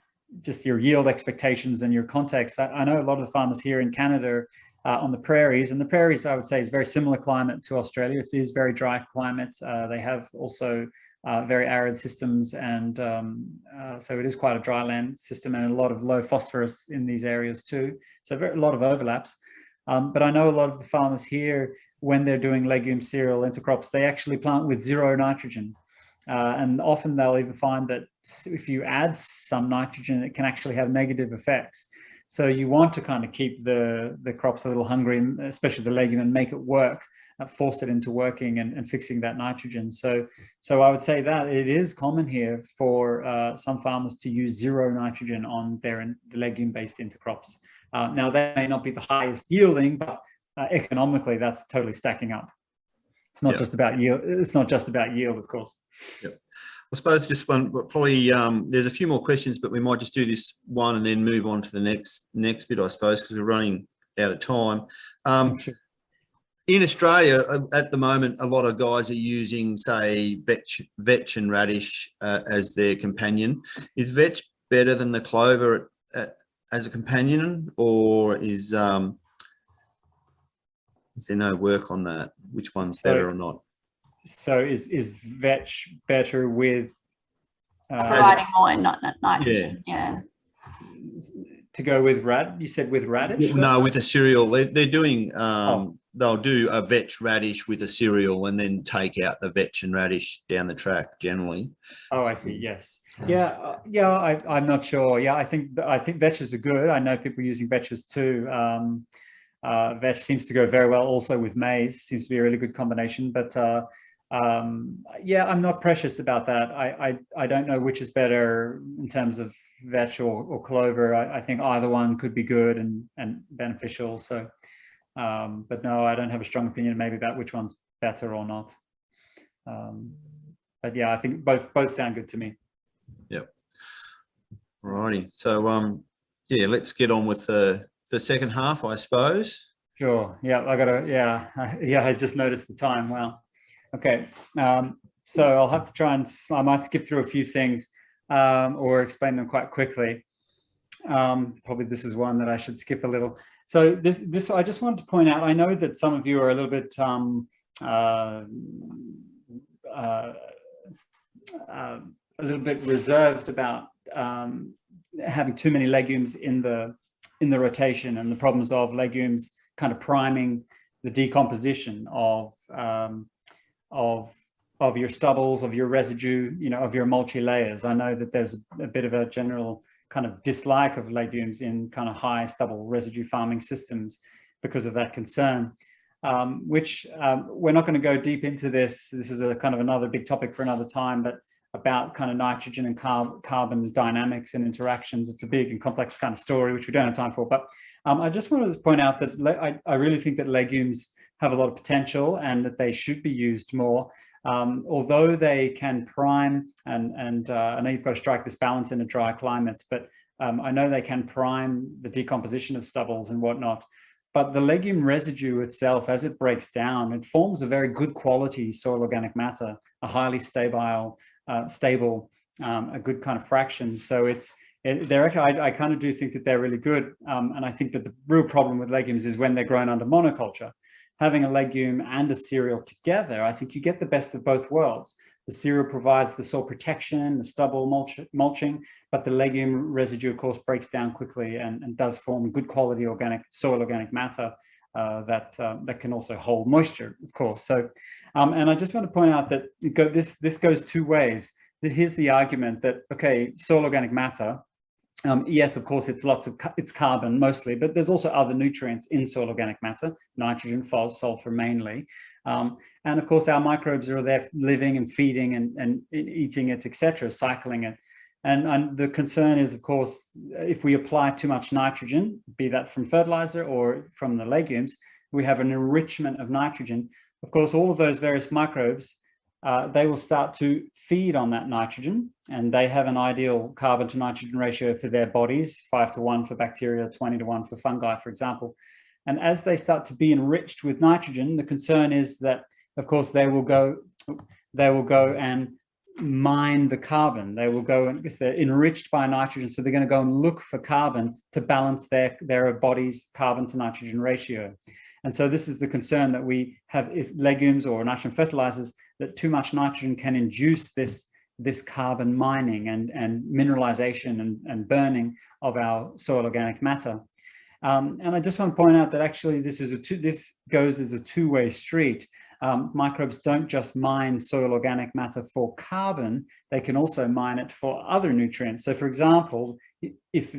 Speaker 4: yield expectations and your context. I know a lot of the farmers here in Canada on the prairies, and the prairies, I would say, is very similar climate to Australia. It is very dry climate. They have also very arid systems, and so it is quite a dry land system, and a lot of low phosphorus in these areas too. So a lot of overlaps. But I know a lot of the farmers here, when they're doing legume cereal intercrops, they actually plant with 0 nitrogen. And often they'll even find that if you add some nitrogen, it can actually have negative effects. So you want to kind of keep the crops a little hungry, especially the legume, and make it work, force it into working and fixing that nitrogen. So I would say that it is common here for some farmers to use 0 nitrogen on the legume-based intercrops. Now, that may not be the highest yielding, but economically, that's totally stacking up. It's not just about yield. It's not just about yield, of course.
Speaker 3: Yep. I suppose just one, probably there's a few more questions, but we might just do this one and then move on to the next bit, I suppose, because we're running out of time.
Speaker 4: Sure.
Speaker 3: In Australia, at the moment, a lot of guys are using, say, vetch and radish as their companion. Is vetch better than the clover as a companion, or is there no work on that? Which one's better or not? So
Speaker 4: is vetch better with
Speaker 2: providing more nitrogen? Yeah.
Speaker 4: To go with you said with radish?
Speaker 3: No, with a cereal. They're doing they'll do a vetch radish with a cereal and then take out the vetch and radish down the track generally.
Speaker 4: Oh, I see. Yes. Yeah. I'm not sure. Yeah, I think vetches are good. I know people using vetches too. Vetch seems to go very well also with maize. Seems to be a really good combination. But yeah, I'm not precious about that. I don't know which is better in terms of vetch or clover. I think either one could be good and beneficial. So, but no, I don't have a strong opinion maybe about which one's better or not. But yeah, I think both sound good to me.
Speaker 3: Yep. Alrighty. So yeah, let's get on with the second half, I suppose.
Speaker 4: Sure. Yeah, I just noticed the time. Wow. Okay. So I'll have to try and, I might skip through a few things or explain them quite quickly. Probably this is one that I should skip a little. So this I just wanted to point out, I know that some of you are a little bit reserved about having too many legumes in the rotation, and the problems of legumes kind of priming the decomposition of your stubbles, of your residue, of your mulchy layers. I know that there's a bit of a general kind of dislike of legumes in kind of high stubble residue farming systems because of that concern, which we're not going to go deep into this. This is a kind of another big topic for another time, but about kind of nitrogen and carbon dynamics and interactions. It's a big and complex kind of story, which we don't have time for. But I just wanted to point out that I really think that legumes have a lot of potential and that they should be used more. Although they can prime, and I know you've got to strike this balance in a dry climate, but I know they can prime the decomposition of stubbles and whatnot. But the legume residue itself, as it breaks down, it forms a very good quality soil organic matter, a highly stable, a good kind of fraction. So I kind of do think that they're really good. And I think that the real problem with legumes is when they're grown under monoculture. Having a legume and a cereal together, I think you get the best of both worlds. The cereal provides the soil protection, the stubble mulching, but the legume residue, of course, breaks down quickly and does form good quality soil organic matter that can also hold moisture, of course. So, and I just want to point out that this goes two ways. Here's the argument that, okay, soil organic matter, yes, of course, it's carbon mostly, but there's also other nutrients in soil organic matter, nitrogen, phos, sulfur mainly. And of course, our microbes are there living and feeding and eating it, etc., cycling it. And the concern is, of course, if we apply too much nitrogen, be that from fertilizer or from the legumes, we have an enrichment of nitrogen. Of course, all of those various microbes, they will start to feed on that nitrogen, and they have an ideal carbon to nitrogen ratio for their bodies, 5:1 for bacteria, 20:1 for fungi, for example. And as they start to be enriched with nitrogen, the concern is that, of course, they will go and mine the carbon. They will go, and because they're enriched by nitrogen, so they're going to go and look for carbon to balance their body's carbon to nitrogen ratio. And so this is the concern that we have if legumes or nitrogen fertilizers, that too much nitrogen can induce this carbon mining and mineralization and burning of our soil organic matter. And I just want to point out that actually this goes as a two-way street. Microbes don't just mine soil organic matter for carbon, they can also mine it for other nutrients. So for example, if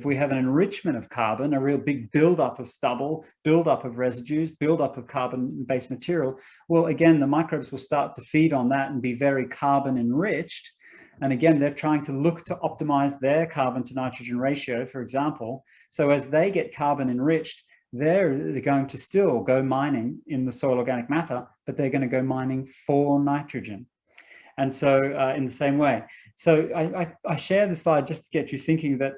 Speaker 4: we have an enrichment of carbon, a real big buildup of stubble, buildup of residues, buildup of carbon-based material, well, again, the microbes will start to feed on that and be very carbon enriched. And again, they're trying to look to optimize their carbon to nitrogen ratio, for example. So as they get carbon enriched, they're going to still go mining in the soil organic matter, but they're going to go mining for nitrogen. And so in the same way. So I share this slide just to get you thinking that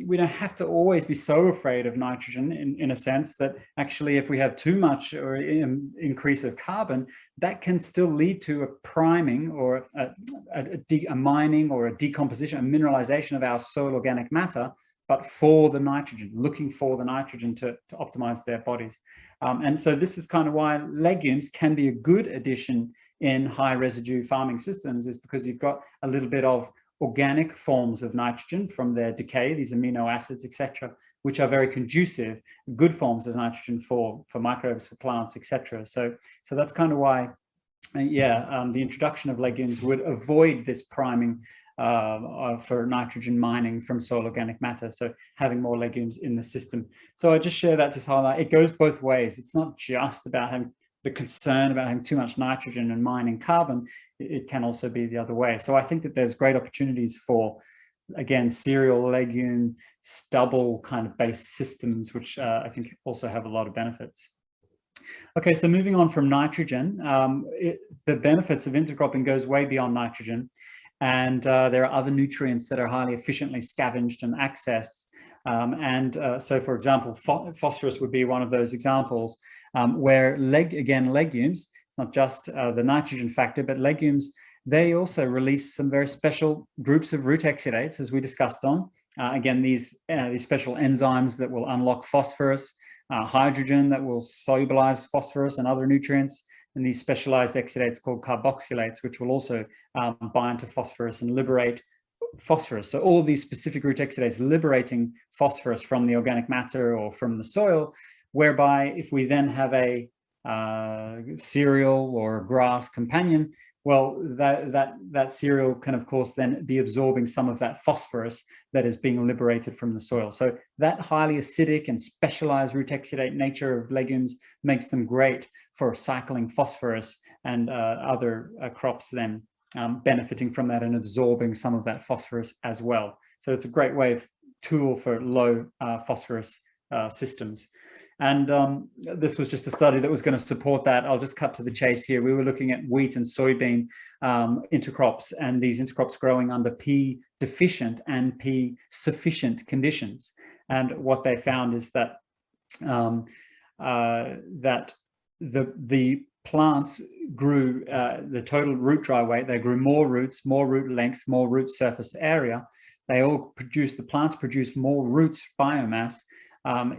Speaker 4: we don't have to always be so afraid of nitrogen in a sense that actually if we have too much or increase of carbon, that can still lead to a priming or a mining or a decomposition, a mineralization of our soil organic matter, but for the nitrogen, looking for the nitrogen to optimize their bodies. And so this is kind of why legumes can be a good addition in high residue farming systems, is because you've got a little bit of organic forms of nitrogen from their decay, these amino acids, etc., which are very conducive, good forms of nitrogen for microbes, for plants, etc. So that's kind of why, the introduction of legumes would avoid this priming for nitrogen mining from soil organic matter. So having more legumes in the system. So I just share that to highlight, it goes both ways. It's not just about having the concern about having too much nitrogen and mining carbon, it can also be the other way. So I think that there's great opportunities for, again, cereal, legume, stubble kind of based systems, which I think also have a lot of benefits. Okay, so moving on from nitrogen, the benefits of intercropping goes way beyond nitrogen. And there are other nutrients that are highly efficiently scavenged and accessed So, for example, phosphorus would be one of those examples where, legumes, it's not just the nitrogen factor, but legumes, they also release some very special groups of root exudates, as we discussed on. Again, these special enzymes that will unlock phosphorus, hydrogen that will solubilize phosphorus and other nutrients, and these specialized exudates called carboxylates, which will also bind to phosphorus and liberate phosphorus. So all of these specific root exudates liberating phosphorus from the organic matter or from the soil, whereby if we then have a cereal or grass companion, well, that cereal can, of course, then be absorbing some of that phosphorus that is being liberated from the soil. So that highly acidic and specialized root exudate nature of legumes makes them great for cycling phosphorus, and other crops then benefiting from that and absorbing some of that phosphorus as well. So it's a great tool for low phosphorus systems. And this was just a study that was going to support that. I'll just cut to the chase here. We were looking at wheat and soybean intercrops, and these intercrops growing under P deficient and P sufficient conditions. And what they found is that that the plants grew the total root dry weight. They grew more roots, more root length, more root surface area. The plants produced more root biomass,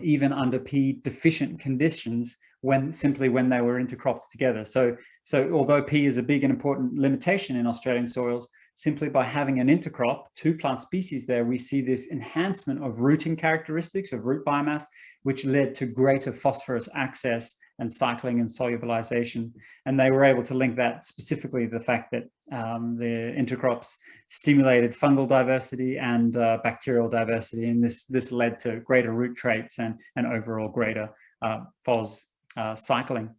Speaker 4: even under P deficient conditions, when they were intercropped together. So although P is a big and important limitation in Australian soils, simply by having an intercrop, 2 plant species there, we see this enhancement of rooting characteristics of root biomass, which led to greater phosphorus access and cycling and solubilization. And they were able to link that specifically to the fact that the intercrops stimulated fungal diversity and bacterial diversity, and this led to greater root traits and overall greater phos cycling.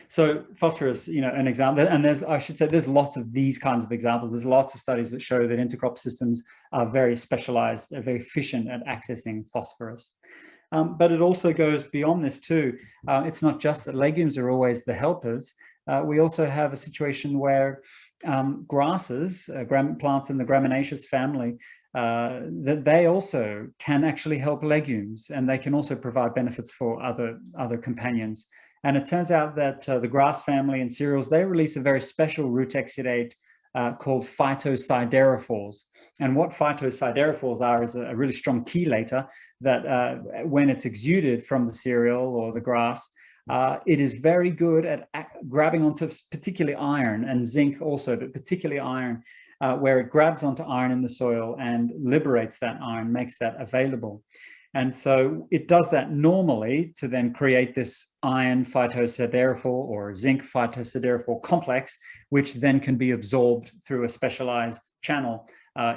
Speaker 4: So phosphorus, an example, and there's lots of these kinds of examples. There's lots of studies that show that intercrop systems are very specialized, are very efficient at accessing phosphorus. But it also goes beyond this too. It's not just that legumes are always the helpers. We also have a situation where grasses, plants in the gramineaceous family, that they also can actually help legumes, and they can also provide benefits for other companions. And it turns out that the grass family and cereals, they release a very special root exudate called phytosiderophores. And what phytosiderophores are is a really strong chelator that when it's exuded from the cereal or the grass, it is very good at grabbing onto particularly iron and zinc also, but particularly iron, where it grabs onto iron in the soil and liberates that iron, makes that available. And so it does that normally to then create this iron phytosiderophore or zinc phytosiderophore complex, which then can be absorbed through a specialized channel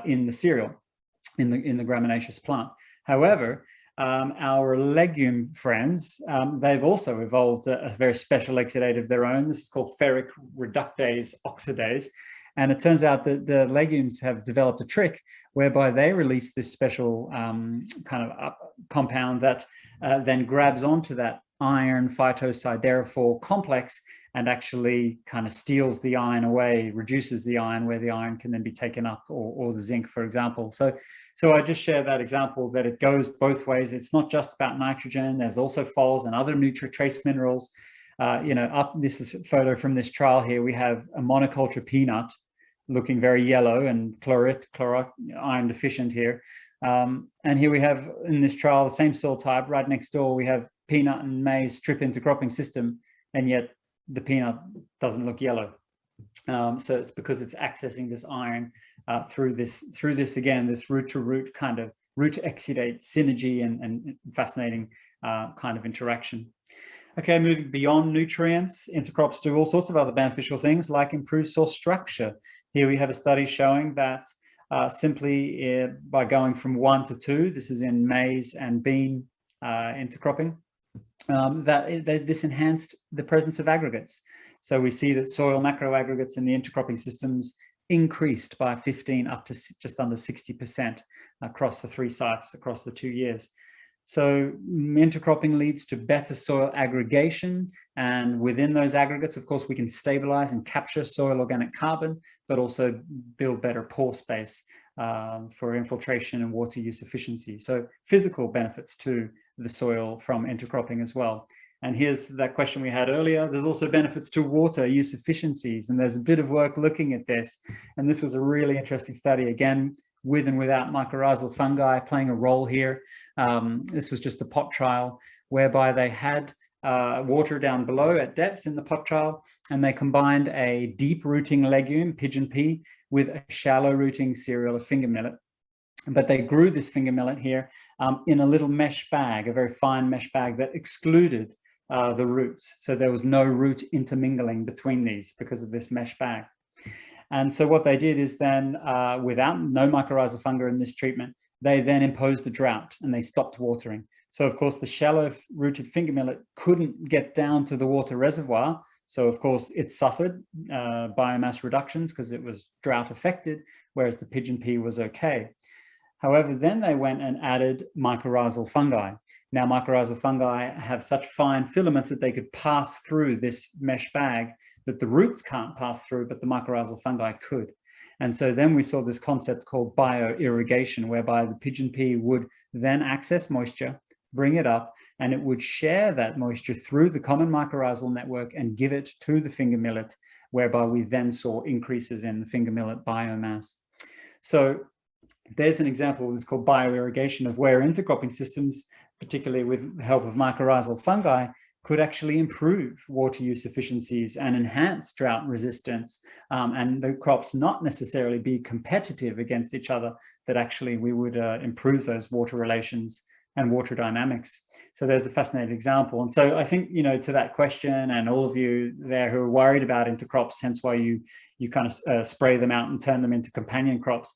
Speaker 4: in the cereal, in the gramineaceous plant. However, our legume friends, they've also evolved a very special exudate of their own. This is called ferric reductase oxidase. And it turns out that the legumes have developed a trick whereby they release this special kind of compound that then grabs onto that iron phytosiderophore complex and actually kind of steals the iron away, reduces the iron, where the iron can then be taken up, or the zinc, for example. So I just share that example that it goes both ways. It's not just about nitrogen. There's also phos and other trace minerals. This is a photo from this trial here. We have a monoculture peanut looking very yellow and iron deficient here. And here we have in this trial, the same soil type. Right next door, we have peanut and maize strip intercropping system, and yet the peanut doesn't look yellow. So it's because it's accessing this iron through this again, this root to root kind of root exudate synergy and fascinating kind of interaction. Okay, moving beyond nutrients, intercrops do all sorts of other beneficial things like improve soil structure. Here we have a study showing that simply by going from 1 to 2, this is in maize and bean intercropping, this enhanced the presence of aggregates. So we see that soil macro aggregates in the intercropping systems increased by 15 up to just under 60% across the 3 sites across the 2 years. So intercropping leads to better soil aggregation, and within those aggregates, of course, we can stabilize and capture soil organic carbon, but also build better pore space for infiltration and water use efficiency. So physical benefits to the soil from intercropping as well. And here's that question we had earlier. There's also benefits to water use efficiencies, and there's a bit of work looking at this. And this was a really interesting study, again, with and without mycorrhizal fungi playing a role here. This was just a pot trial whereby they had water down below at depth in the pot trial, and they combined a deep rooting legume, pigeon pea, with a shallow rooting cereal of finger millet. But they grew this finger millet here in a little mesh bag, a very fine mesh bag that excluded the roots. So there was no root intermingling between these because of this mesh bag. And so what they did is then, without no mycorrhizal fungi in this treatment, they then imposed a drought and they stopped watering. So of course the shallow rooted finger millet couldn't get down to the water reservoir. So of course it suffered biomass reductions because it was drought affected, whereas the pigeon pea was okay. However, then they went and added mycorrhizal fungi. Now, mycorrhizal fungi have such fine filaments that they could pass through this mesh bag that the roots can't pass through, but the mycorrhizal fungi could. And so then we saw this concept called bioirrigation, whereby the pigeon pea would then access moisture, bring it up, and it would share that moisture through the common mycorrhizal network and give it to the finger millet, whereby we then saw increases in the finger millet biomass. So there's an example of this called bioirrigation, of where intercropping systems, particularly with the help of mycorrhizal fungi, could actually improve water use efficiencies and enhance drought resistance, and the crops not necessarily be competitive against each other, that actually we would improve those water relations and water dynamics. So there's a fascinating example. And so I think, to that question, and all of you there who are worried about intercrops, hence why you kind of spray them out and turn them into companion crops,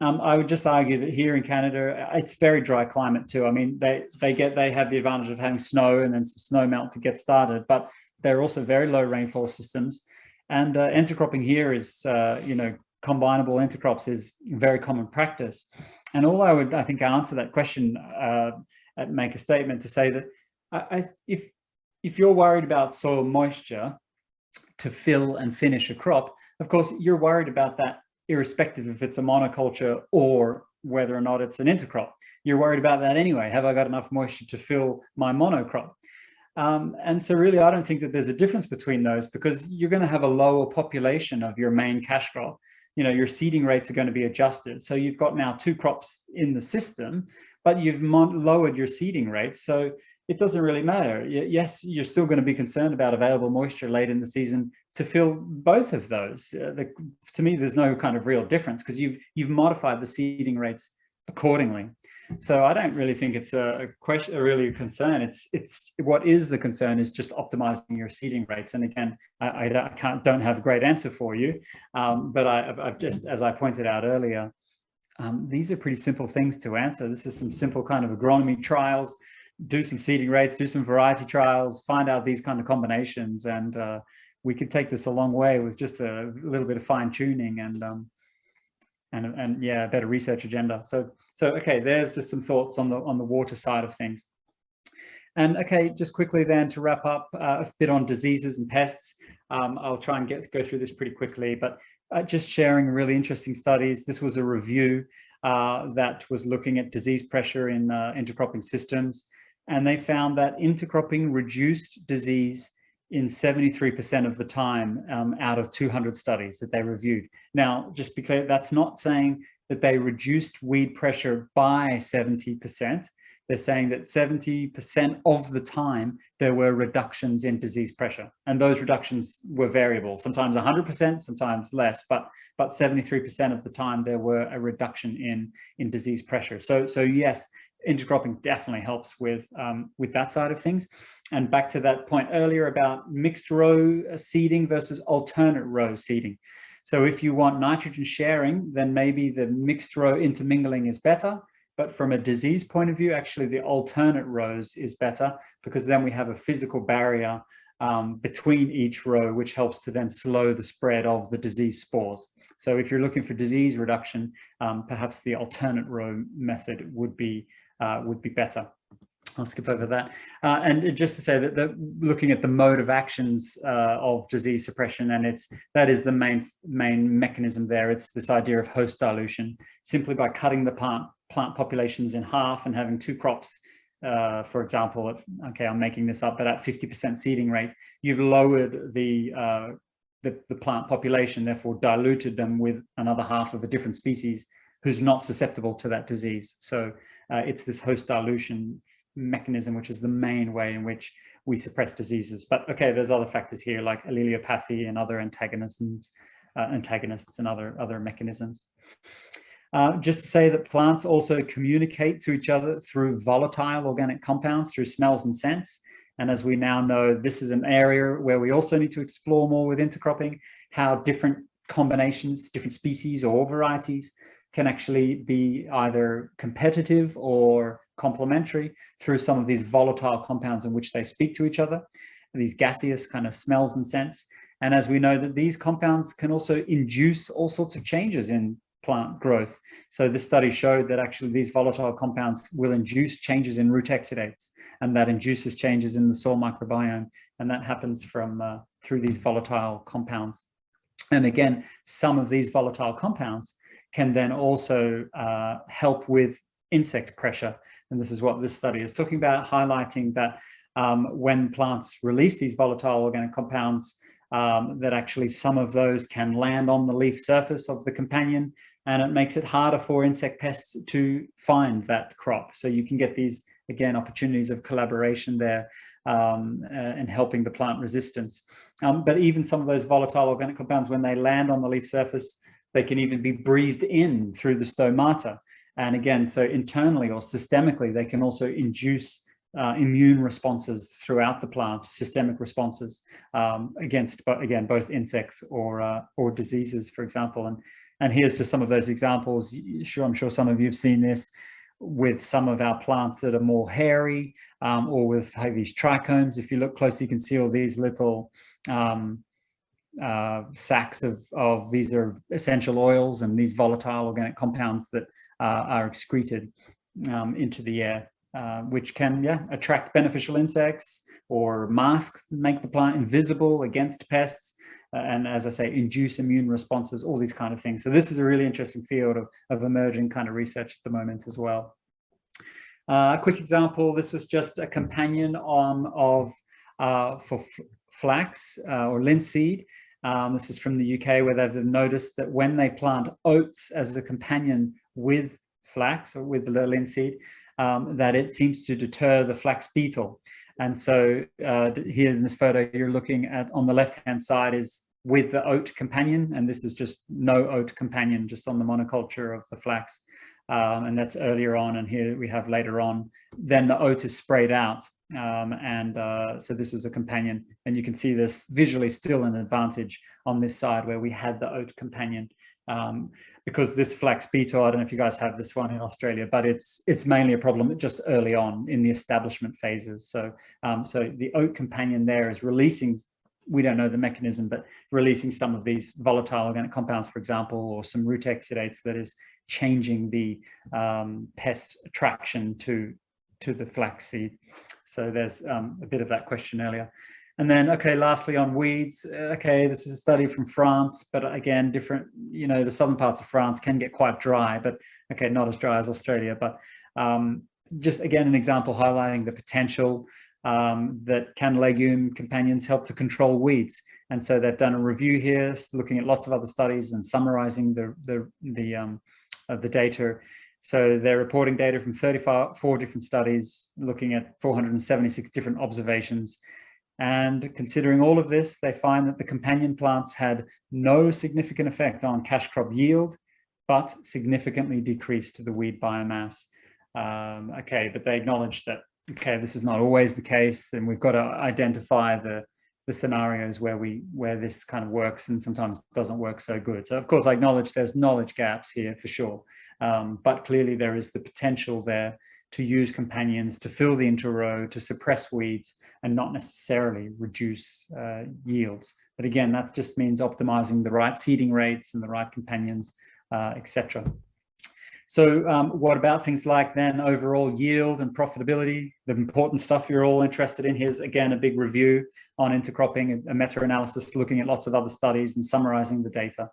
Speaker 4: I would just argue that here in Canada, it's very dry climate too. I mean, they have the advantage of having snow and then some snow melt to get started, but they're also very low rainfall systems. And intercropping here is, combinable intercrops is very common practice. And all I would, I think, answer that question, make a statement to say that if you're worried about soil moisture to fill and finish a crop, of course, you're worried about that irrespective if it's a monoculture or whether or not it's an intercrop. You're worried about that anyway. Have I got enough moisture to fill my monocrop? And so really, I don't think that there's a difference between those, because you're going to have a lower population of your main cash crop. Your seeding rates are going to be adjusted. So you've got now 2 crops in the system, but you've lowered your seeding rates. So it doesn't really matter. Yes, you're still going to be concerned about available moisture late in the season to fill both of those. To me, there's no kind of real difference, because you've modified the seeding rates accordingly. So I don't really think it's a really a concern. It's what is the concern is just optimizing your seeding rates. And again, I don't have a great answer for you, but I've just, as I pointed out earlier, these are pretty simple things to answer. This is some simple kind of agronomy trials. Do some seeding rates, do some variety trials, find out these kind of combinations, and we could take this a long way with just a little bit of fine tuning and yeah, a better research agenda. So okay, there's just some thoughts on the water side of things. And okay, just quickly then to wrap up, a bit on diseases and pests. I'll try and go through this pretty quickly, but just sharing really interesting studies. This was a review that was looking at disease pressure in intercropping systems. And they found that intercropping reduced disease in 73% of the time out of 200 studies that they reviewed. Now, just be clear, that's not saying that they reduced weed pressure by 70%. They're saying that 70% of the time there were reductions in disease pressure. And those reductions were variable, sometimes 100%, sometimes less, but 73% of the time there were a reduction in disease pressure. So yes, intercropping definitely helps with that side of things. And back to that point earlier about mixed row seeding versus alternate row seeding. So if you want nitrogen sharing, then maybe the mixed row intermingling is better. But from a disease point of view, actually the alternate rows is better, because then we have a physical barrier between each row, which helps to then slow the spread of the disease spores. So if you're looking for disease reduction, perhaps the alternate row method would be better. I'll skip over that. And just to say that looking at the mode of actions of disease suppression, and that is the main mechanism there. It's this idea of host dilution, simply by cutting the plant populations in half and having 2 crops. For example, okay, I'm making this up, but at 50% seeding rate, you've lowered the plant population, therefore diluted them with another half of a different species who's not susceptible to that disease. So it's this host dilution mechanism, which is the main way in which we suppress diseases. But okay, there's other factors here like allelopathy and other antagonists and other mechanisms. Just to say that plants also communicate to each other through volatile organic compounds, through smells and scents. And as we now know, this is an area where we also need to explore more with intercropping, how different combinations, different species or varieties can actually be either competitive or complementary through some of these volatile compounds in which they speak to each other, these gaseous kind of smells and scents. And as we know that these compounds can also induce all sorts of changes in plant growth. So this study showed that actually these volatile compounds will induce changes in root exudates, and that induces changes in the soil microbiome. And that happens from through these volatile compounds. And again, some of these volatile compounds can then also help with insect pressure. And this is what this study is talking about, highlighting that when plants release these volatile organic compounds, that actually some of those can land on the leaf surface of the companion, and it makes it harder for insect pests to find that crop. So you can get these, again, opportunities of collaboration there and helping the plant resistance. But even some of those volatile organic compounds, when they land on the leaf surface, they can even be breathed in through the stomata. And again, so internally or systemically, they can also induce immune responses throughout the plant, systemic responses against, again, both insects or diseases, for example. And here's just some of those examples. I'm sure some of you have seen this with some of our plants that are more hairy or with these trichomes. If you look closely, you can see all these little sacs of these are essential oils and these volatile organic compounds that are excreted into the air. Which can attract beneficial insects or mask, make the plant invisible against pests, and as I say, induce immune responses, all these kind of things. So this is a really interesting field of emerging kind of research at the moment as well. A quick example, this was just a companion for flax or linseed. This is from the UK, where they've noticed that when they plant oats as a companion with flax or with the linseed, that it seems to deter the flax beetle. And so here in this photo, you're looking at, on the left-hand side is with the oat companion, and this is just no oat companion, just on the monoculture of the flax. And that's earlier on, and here we have later on, then the oat is sprayed out. So this is a companion, and you can see this visually still an advantage on this side where we had the oat companion. Because this flax beetle, I don't know if you guys have this one in Australia, but it's mainly a problem just early on in the establishment phases. So the oat companion there is releasing, we don't know the mechanism, but releasing some of these volatile organic compounds, for example, or some root exudates that is changing the pest attraction to the flax seed. So there's a bit of that question earlier. And then, okay, lastly on weeds, okay, this is a study from France, but again, different, the southern parts of France can get quite dry, but okay, not as dry as Australia, but just again, an example highlighting the potential that can legume companions help to control weeds. And so they've done a review here, looking at lots of other studies and summarizing the data. So they're reporting data from 34 different studies, looking at 476 different observations. And considering all of this, they find that the companion plants had no significant effect on cash crop yield, but significantly decreased the weed biomass. Okay, but they acknowledge that, okay, this is not always the case, and we've got to identify the scenarios where this kind of works and sometimes doesn't work so good. So of course, I acknowledge there's knowledge gaps here for sure, but clearly there is the potential there to use companions to fill the interrow, to suppress weeds, and not necessarily reduce yields. But again, that just means optimizing the right seeding rates and the right companions, etc. So what about things like then overall yield and profitability? The important stuff you're all interested in. Here's again a big review on intercropping, a meta-analysis looking at lots of other studies and summarizing the data.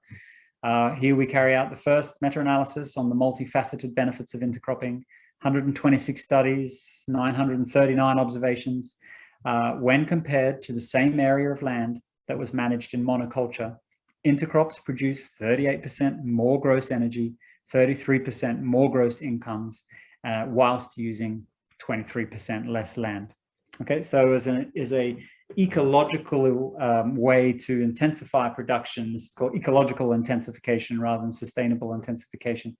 Speaker 4: Here we carry out the first meta-analysis on the multifaceted benefits of intercropping, 126 studies, 939 observations, when compared to the same area of land that was managed in monoculture. Intercrops produce 38% more gross energy, 33% more gross incomes, whilst using 23% less land. Okay, so as a ecological way to intensify production, this is called ecological intensification rather than sustainable intensification.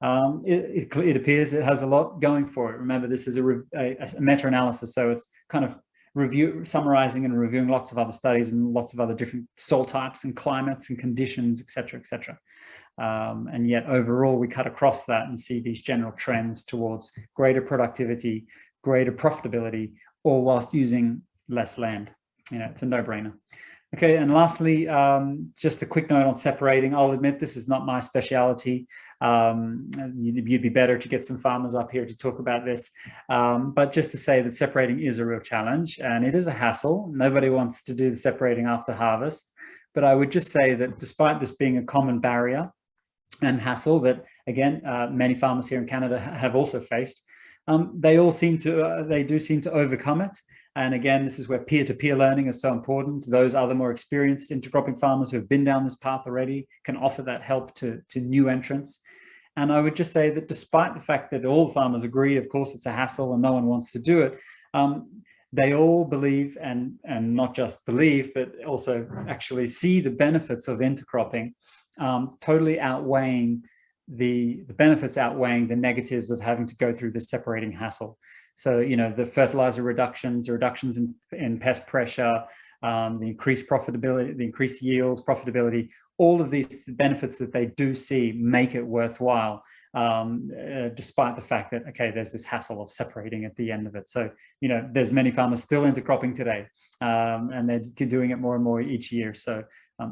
Speaker 4: It appears it has a lot going for it. Remember, this is a meta-analysis, so it's kind of summarizing and reviewing lots of other studies and lots of other different soil types and climates and conditions, etc., etc. And yet overall we cut across that and see these general trends towards greater productivity, greater profitability, all whilst using less land. You know, it's a no-brainer. Okay, and lastly, just a quick note on separating. I'll admit this is not my speciality. You'd be better to get some farmers up here to talk about this. But just to say that separating is a real challenge and it is a hassle. Nobody wants to do the separating after harvest. But I would just say that despite this being a common barrier and hassle that, again, many farmers here in Canada have also faced, they do seem to overcome it. And again, this is where peer-to-peer learning is so important. Those other more experienced intercropping farmers who have been down this path already can offer that help to new entrants. And I would just say that despite the fact that all the farmers agree, of course, it's a hassle and no one wants to do it, they all believe, and not just believe, but also actually see the benefits of intercropping, totally outweighing the benefits outweighing the negatives of having to go through this separating hassle. So, you know, the fertilizer reductions in pest pressure, the increased profitability, the increased yields, profitability, all of these benefits that they do see make it worthwhile, despite the fact that, okay, there's this hassle of separating at the end of it. So, you know, there's many farmers still intercropping today, and they're doing it more and more each year. So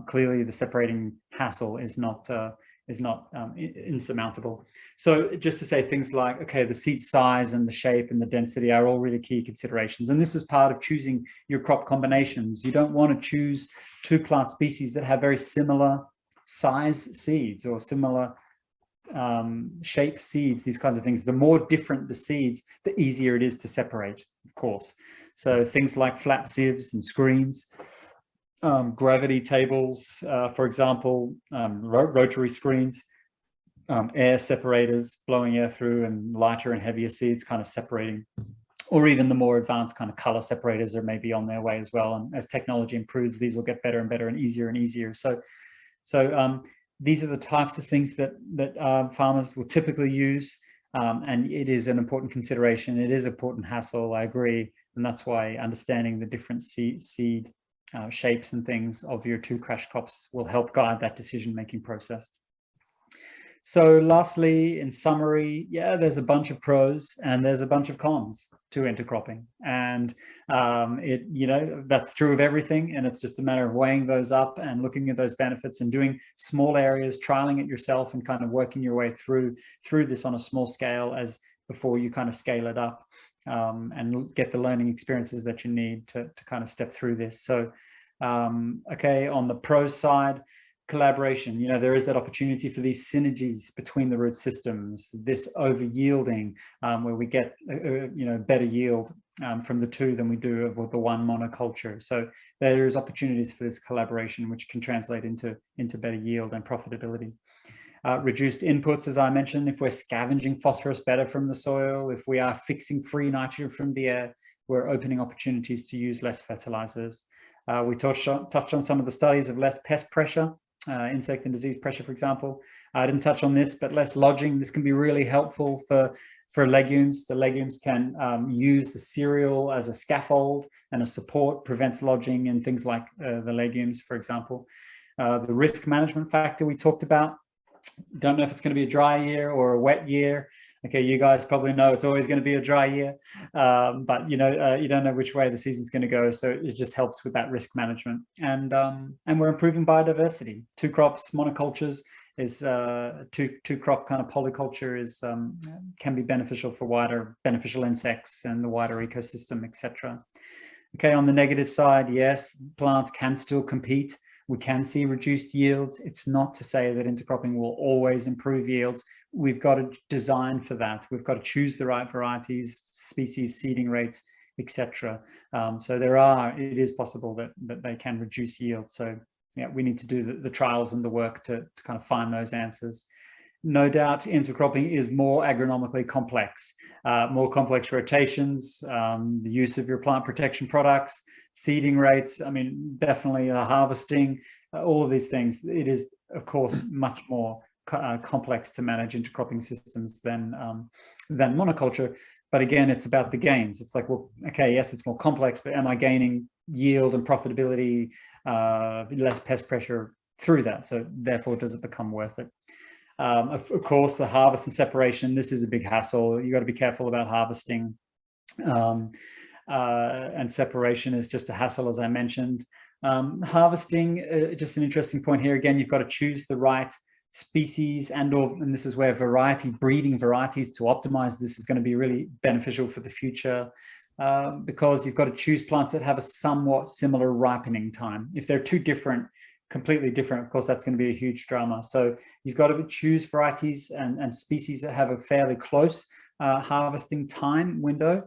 Speaker 4: clearly the separating hassle is not insurmountable. So just to say things like, okay, the seed size and the shape and the density are all really key considerations. And this is part of choosing your crop combinations. You don't want to choose two plant species that have very similar size seeds or similar shape seeds, these kinds of things. The more different the seeds, the easier it is to separate, of course. So things like flat sieves and screens, gravity tables, for example, rotary screens, air separators, blowing air through, and lighter and heavier seeds kind of separating, or even the more advanced kind of color separators are maybe on their way as well. And as technology improves, these will get better and better and easier. So these are the types of things that farmers will typically use, and it is an important consideration. It is an important hassle, I agree, and that's why understanding the different seed shapes and things of your two crash crops will help guide that decision-making process. So lastly, in summary, yeah, there's a bunch of pros and there's a bunch of cons to intercropping, and that's true of everything, and it's just a matter of weighing those up and looking at those benefits and doing small areas, trialing it yourself and kind of working your way through this on a small scale as before you kind of scale it up. And get the learning experiences that you need to kind of step through this. So, okay, on the pro side, collaboration, you know, there is that opportunity for these synergies between the root systems, this over yielding, where we get, better yield from the two than we do with the one monoculture. So there is opportunities for this collaboration, which can translate into better yield and profitability. Reduced inputs, as I mentioned, if we're scavenging phosphorus better from the soil, if we are fixing free nitrogen from the air, we're opening opportunities to use less fertilizers. We touched on some of the studies of less pest pressure, insect and disease pressure, for example. I didn't touch on this, but less lodging. This can be really helpful for legumes. The legumes can use the cereal as a scaffold and a support, prevents lodging in things like the legumes, for example. The risk management factor we talked about. Don't know if it's going to be a dry year or a wet year. Okay, you guys probably know it's always going to be a dry year, but you don't know which way the season's going to go, so it just helps with that risk management. And we're improving biodiversity. Two crops, monocultures, two crop kind of polyculture is can be beneficial for wider beneficial insects and the wider ecosystem, etc. Okay, on the negative side, yes, plants can still compete. We can see reduced yields. It's not to say that intercropping will always improve yields. We've got to design for that. We've got to choose the right varieties, species, seeding rates, etc. So it is possible that they can reduce yield. So yeah, we need to do the trials and the work to kind of find those answers. No doubt intercropping is more agronomically complex, more complex rotations, the use of your plant protection products, seeding rates, I mean, definitely harvesting, all of these things. It is, of course, much more complex to manage intercropping systems than monoculture. But again, it's about the gains. It's like, well, okay, yes, it's more complex, but am I gaining yield and profitability, less pest pressure through that? So therefore, does it become worth it? Of course, the harvest and separation, this is a big hassle. You got to be careful about harvesting. And separation is just a hassle, as I mentioned. Harvesting, just an interesting point here. Again, you've got to choose the right species and this is where breeding varieties to optimize this is going to be really beneficial for the future, because you've got to choose plants that have a somewhat similar ripening time. If they're too different, completely different, of course, that's going to be a huge drama. So you've got to choose varieties and species that have a fairly close harvesting time window.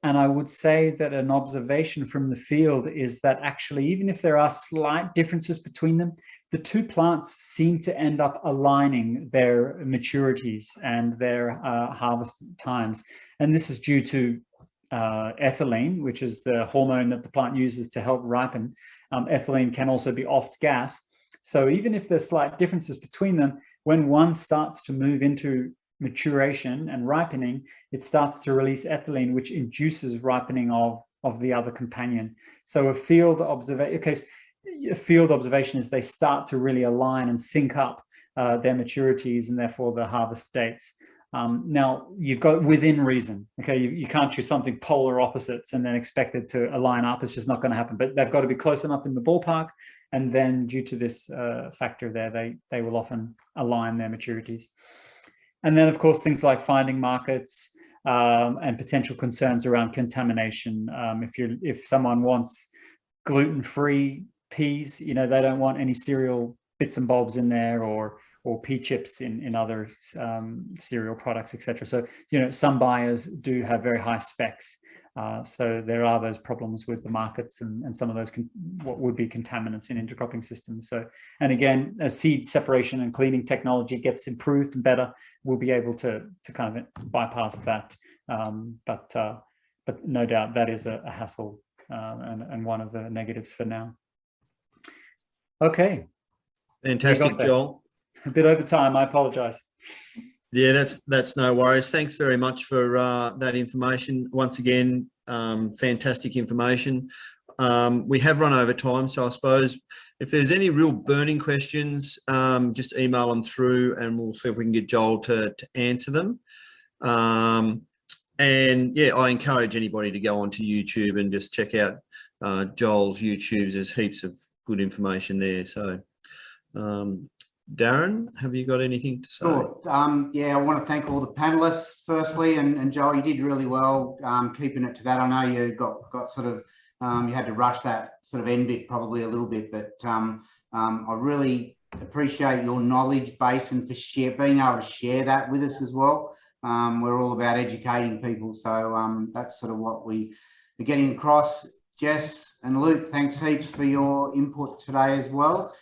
Speaker 4: And I would say that an observation from the field is that actually, even if there are slight differences between them, the two plants seem to end up aligning their maturities and their harvest times. And this is due to ethylene, which is the hormone that the plant uses to help ripen. Ethylene can also be off gas. So even if there's slight differences between them, when one starts to move into maturation and ripening, it starts to release ethylene, which induces ripening of the other companion. So a field observation is they start to really align and sync up their maturities and therefore the harvest dates. Now you've got within reason. Okay, you can't choose something polar opposites and then expect it to align up. It's just not going to happen. But they've got to be close enough in the ballpark, and then due to this factor there, they will often align their maturities. And then, of course, things like finding markets and potential concerns around contamination. If someone wants gluten-free peas, they don't want any cereal bits and bobs in there, or pea chips in other cereal products, etc. So, some buyers do have very high specs. So there are those problems with the markets and some of those what would be contaminants in intercropping systems. So, and again, as seed separation and cleaning technology gets improved and better, we'll be able to kind of bypass that. But no doubt that is a hassle and one of the negatives for now. Okay.
Speaker 3: Fantastic, Joel.
Speaker 4: A bit over time, I apologize.
Speaker 3: Yeah, that's no worries. Thanks very much for that information. Once again, fantastic information. We have run over time, so I suppose if there's any real burning questions, just email them through and we'll see if we can get Joel to answer them. And yeah, I encourage anybody to go onto YouTube and just check out Joel's YouTube. There's heaps of good information there. So Darren, have you got anything to say?
Speaker 1: Sure. Yeah, I want to thank all the panelists firstly, and Joel, you did really well keeping it to that. I know you got sort of you had to rush that sort of end bit probably a little bit, but I really appreciate your knowledge base and for being able to share that with us as well. We're all about educating people, so that's sort of what we are getting across. Jess and Luke, thanks heaps for your input today as well.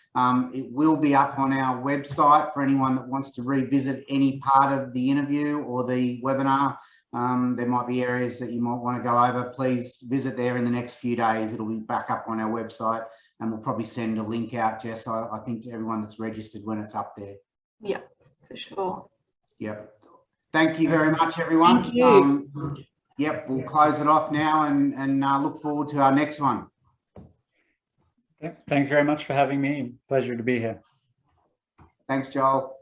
Speaker 1: It will be up on our website for anyone that wants to revisit any part of the interview or the webinar. There might be areas that you might want to go over. Please visit there in the next few days. It'll be back up on our website, and we'll probably send a link out, Jess, I think, to everyone that's registered when it's up there.
Speaker 2: Yeah, for sure.
Speaker 1: Yep. Thank you very much, everyone.
Speaker 2: Thank you.
Speaker 1: Yep, we'll close it off now and look forward to our next one.
Speaker 4: Okay. Thanks very much for having me. Pleasure to be here.
Speaker 1: Thanks, Joel.